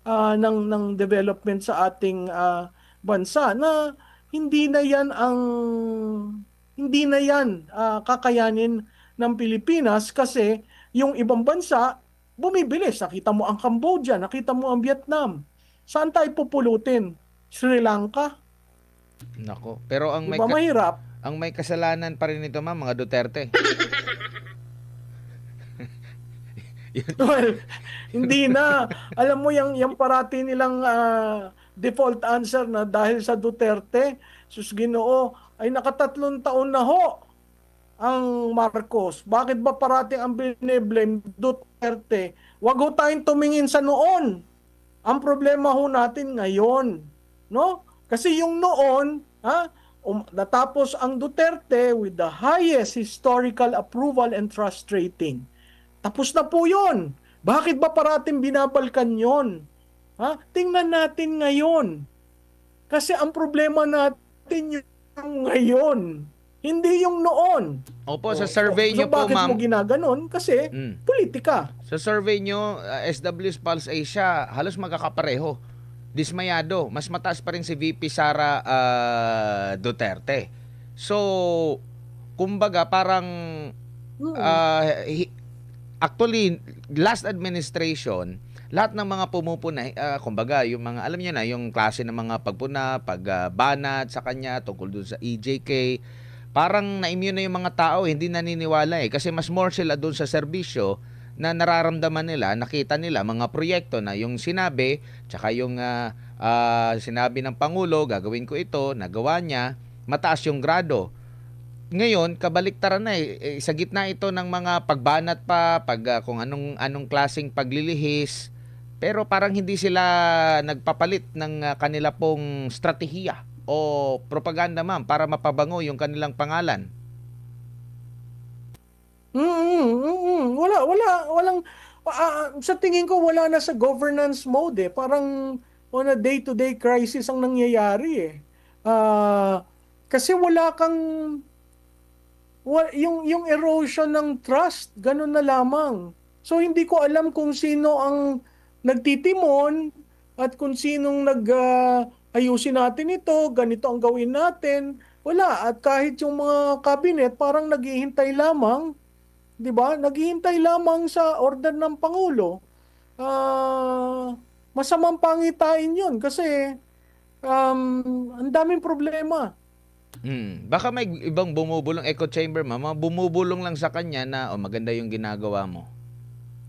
ng development sa ating bansa na hindi na yan kakayanin ng Pilipinas kasi yung ibang bansa bumibilis. Nakita mo ang Cambodia, nakita mo ang Vietnam. Saan tayo pupulutin? Sri Lanka? Nako, pero ang diba mahirap? Ang may kasalanan pa rin ito ma'am, mga Duterte. Well, hindi na. Alam mo yung parati nilang default answer na dahil sa Duterte, sus Ginoo, ay nakatatlong taon na ho ang Marcos. Bakit ba parati ang bine-blame Duterte? Wag ho tayong tumingin sa noon. Ang problema ho natin ngayon, no? Kasi yung noon, natapos ang Duterte with the highest historical approval and trust rating. Tapos na po yun. Bakit ba parating binabalkan yun? Tingnan natin ngayon. Kasi ang problema natin yung ngayon. Hindi yung noon. Opo, sa survey nyo po, bakit ma'am. mo ginaganon? Kasi politika. Sa survey nyo, SW's Pulse Asia, halos magkakapareho. Dismayado. Mas mataas pa rin si VP Sara Duterte. So, kumbaga, parang actually, last administration, lahat ng mga pumupuna, kumbaga, yung mga, alam niyo na, yung klase ng mga pagpuna, pagbanat sa kanya, tungkol dun sa EJK, parang na-immune na yung mga tao, hindi naniniwala kasi mas more sila dun sa serbisyo na nararamdaman nila, nakita nila, mga proyekto na yung sinabi, tsaka yung sinabi ng Pangulo, gagawin ko ito, nagawa niya, mataas yung grado. Ngayon, kabaliktaran na sa gitna ito ng mga pagbanat pa, kung anong klaseng paglilihis, pero parang hindi sila nagpapalit ng kanila pong strategiya o propaganda ma'am para mapabango yung kanilang pangalan. Walang sa tingin ko wala na sa governance mode Parang on a day-to-day crisis ang nangyayari kasi wala kang yung erosion ng trust, ganun na lamang. So hindi ko alam kung sino ang nagtitimon at kung sinong ayusin natin ito, ganito ang gawin natin. Wala. At kahit yung mga cabinet parang naghihintay lamang, 'di ba? Naghihintay lamang sa order ng Pangulo. Masamang pangitain 'yun kasi ang daming problema. Baka may ibang bumubulong echo chamber, mga bumubulong lang sa kanya na maganda yung ginagawa mo.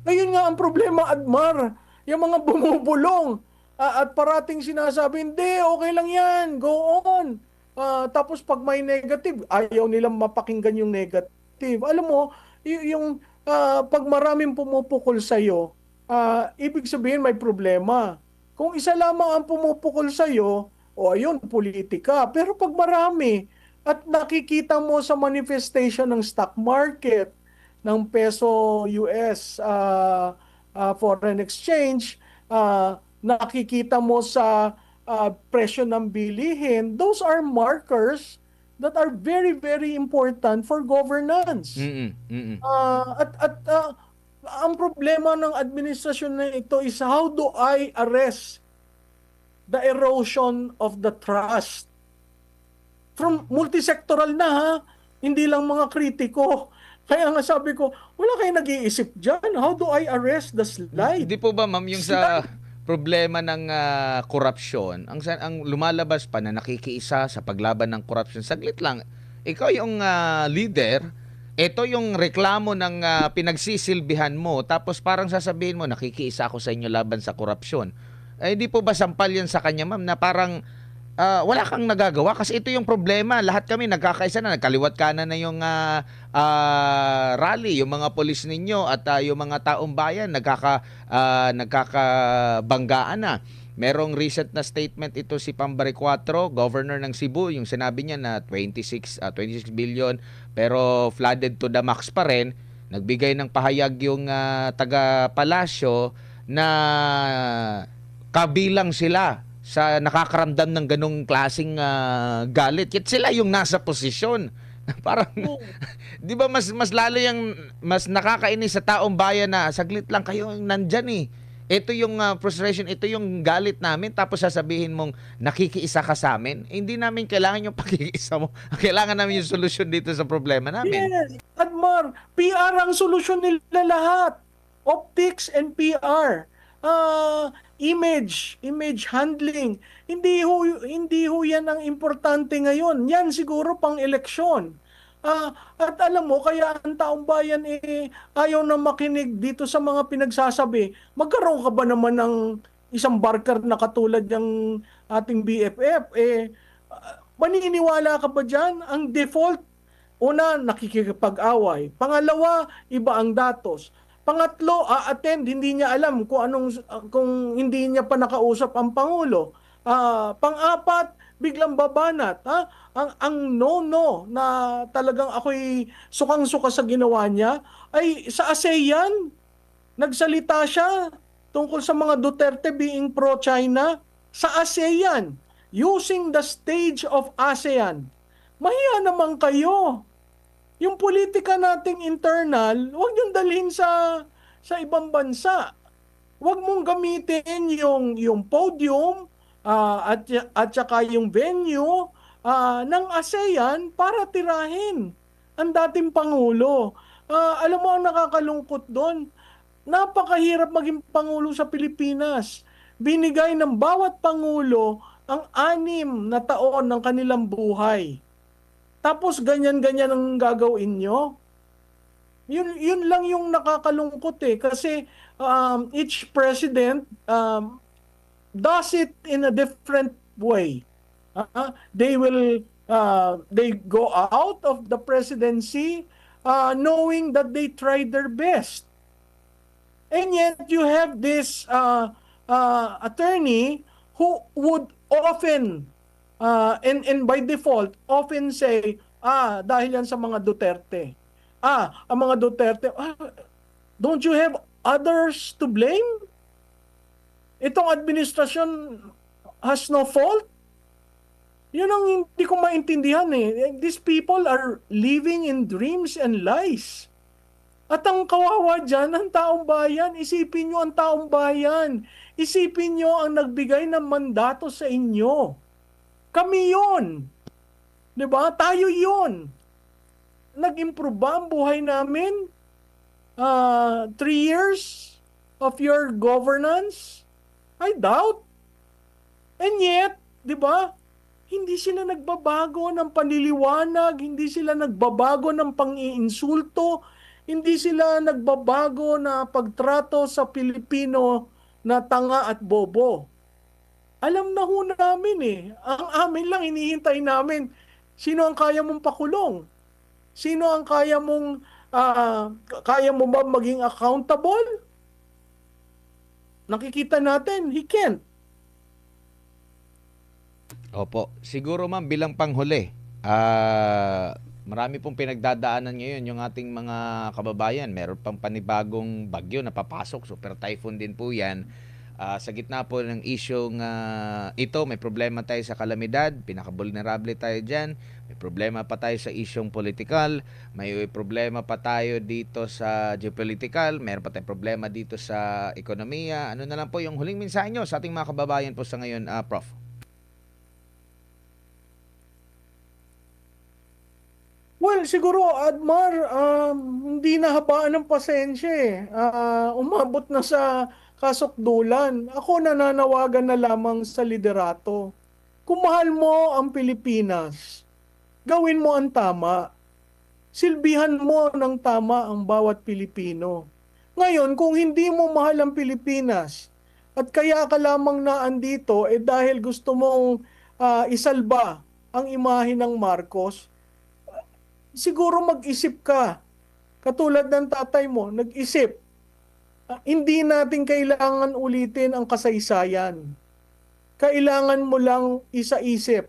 Ngayon nga ang problema, Admar, yung mga bumubulong at parating sinasabi, hindi, okay lang yan, go on. Tapos pag may negative, ayaw nilang mapakinggan yung negative. Alam mo, yung pag maraming pumupukol sa'yo, ibig sabihin may problema. Kung isa lamang ang pumupukol sa'yo, ayun, politika. Pero pag marami, at nakikita mo sa manifestation ng stock market, ng peso US foreign exchange, nakikita mo sa presyo ng bilihin, those are markers that are very, very important for governance. Ang problema ng administrasyon na ito is how do I arrest the erosion of the trust? From multisectoral na ha, hindi lang mga kritiko. Kaya nga sabi ko, wala kayong nag-iisip dyan. How do I arrest the slide? Hindi po ba, ma'am, yung sa problema ng korupsyon, ang lumalabas pa na nakikiisa sa paglaban ng korupsyon, saglit lang, ikaw yung leader, ito yung reklamo ng pinagsisilbihan mo, tapos parang sasabihin mo, nakikiisa ako sa inyo laban sa korupsyon. Hindi po ba sampal yan sa kanya, ma'am, na parang wala kang nagagawa kasi ito yung problema. Lahat kami nagkakaisa na, nagkaliwat kanan na yung rally, yung mga polis ninyo at yung mga taong bayan nagkakabanggaan na. Merong recent na statement ito si Pambari 4, governor ng Cebu, yung sinabi niya na 26 billion pero flooded to the max pa rin. Nagbigay ng pahayag yung taga Palasyo na kabilang sila sa nakakaramdam ng ganong klaseng galit. Yet sila yung nasa posisyon. Parang, di ba mas lalo yung mas nakakainis sa taong bayan na saglit lang kayo nandyan eh. Ito yung frustration, ito yung galit namin, tapos sasabihin mong nakikiisa ka sa amin. Hindi namin kailangan yung pakikiisa mo. Kailangan namin yung solusyon dito sa problema namin. Yes, Admar, PR ang solusyon nila lahat. Optics and PR. Image handling. Hindi ho yan ang importante ngayon. Yan siguro pang eleksyon. At alam mo, kaya ang taong bayan ayaw na makinig dito sa mga pinagsasabi. Magkaroon ka ba naman ng isang barker na katulad ng ating BFF? Maniniwala ka ba dyan? Ang default, una, nakikipag-away. Pangalawa, iba ang datos. Pangatlo, attend, hindi niya alam kung hindi niya pa nakausap ang Pangulo. Pang-apat, biglang babanat. Ang no-no na talagang ako'y sukang-suka sa ginawa niya ay sa ASEAN. Nagsalita siya tungkol sa mga Duterte being pro-China sa ASEAN, using the stage of ASEAN. Mahiya naman kayo. Yung politika nating internal, huwag niyong dalhin sa ibang bansa. Huwag mong gamitin yung podium at saka yung venue ng ASEAN para tirahin ang dating Pangulo. Alam mo ang nakakalungkot doon? Napakahirap maging Pangulo sa Pilipinas. Binigay ng bawat Pangulo ang 6 na taon ng kanilang buhay. Tapos ganyan-ganyan ang gagawin nyo. Yun lang yung nakakalungkot kasi each president does it in a different way. They go out of the presidency knowing that they tried their best. And yet you have this attorney who would often and by default, often say, dahil yan sa mga Duterte. Ang mga Duterte, don't you have others to blame? Itong administrasyon has no fault? Yun ang hindi ko maintindihan These people are living in dreams and lies. At ang kawawa dyan, ang taong bayan, isipin nyo ang taong bayan. Isipin nyo ang nagbigay ng mandato sa inyo. Kami yun. Diba? Tayo yun. Nag-improve ba ang buhay namin? 3 years of your governance? I doubt. And yet, diba? Hindi sila nagbabago ng panliliwanag, hindi sila nagbabago ng pang-iinsulto, hindi sila nagbabago na pagtrato sa Pilipino na tanga at bobo. Alam na ho namin eh. Ang amin lang, hinihintay namin, sino ang kaya mong pakulong? Sino ang kaya mo ba maging accountable? Nakikita natin, he can't. Opo. Siguro ma'am, bilang panghuli, marami pong pinagdadaanan ngayon yung ating mga kababayan. Meron pang panibagong bagyo na papasok, super typhoon din po yan. Sa gitna po ng isyong ito, may problema tayo sa kalamidad, pinaka-vulnerable tayo dyan, may problema pa tayo sa isyong political, may problema pa tayo dito sa geopolitical, meron pa tayong problema dito sa ekonomiya. Ano na lang po yung huling mensahe nyo sa ating mga kababayan po sa ngayon, Prof? Well, siguro, Admar, hindi nahabaan ng pasensya eh. Umabot na sa kasukdulan. Ako nananawagan na lamang sa liderato. Kung mahal mo ang Pilipinas, gawin mo ang tama. Silbihan mo ng tama ang bawat Pilipino. Ngayon, kung hindi mo mahal ang Pilipinas, at kaya ka lamang na andito, dahil gusto mong isalba ang imahe ng Marcos, siguro mag-isip ka. Katulad ng tatay mo, nag-isip. Hindi natin kailangan ulitin ang kasaysayan. Kailangan mo lang isaisip,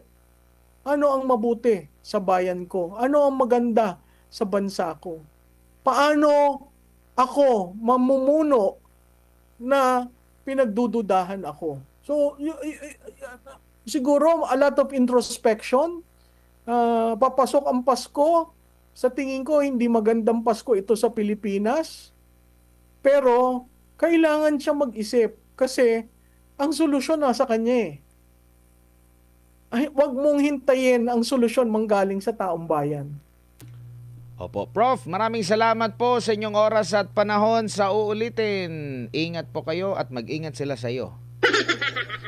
ano ang mabuti sa bayan ko? Ano ang maganda sa bansa ko? Paano ako mamumuno na pinagdududahan ako? So, siguro a lot of introspection. Papasok ang Pasko. Sa tingin ko, hindi magandang Pasko ito sa Pilipinas. Pero, kailangan siya mag-isip kasi ang solusyon nasa kanya eh. Ay, wag mong hintayin ang solusyon manggaling sa taong bayan. Opo. Prof, maraming salamat po sa inyong oras at panahon sa uulitin. Ingat po kayo at mag-ingat sila sa iyo.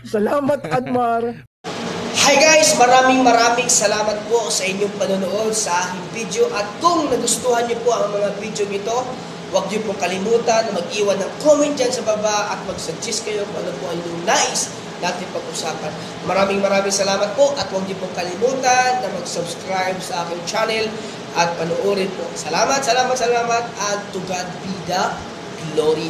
Salamat, Admar. Hi guys! Maraming salamat po sa inyong panonood sa aking video. At kung nagustuhan niyo po ang mga video nito, huwag niyo pong kalimutan na mag-iwan ng comment dyan sa baba at mag-suggest kayo kung ano po ang inyong nais natin pag-usapan. Maraming salamat po at huwag niyo pong kalimutan na mag-subscribe sa aking channel at panoorin po. Salamat and to God be the glory.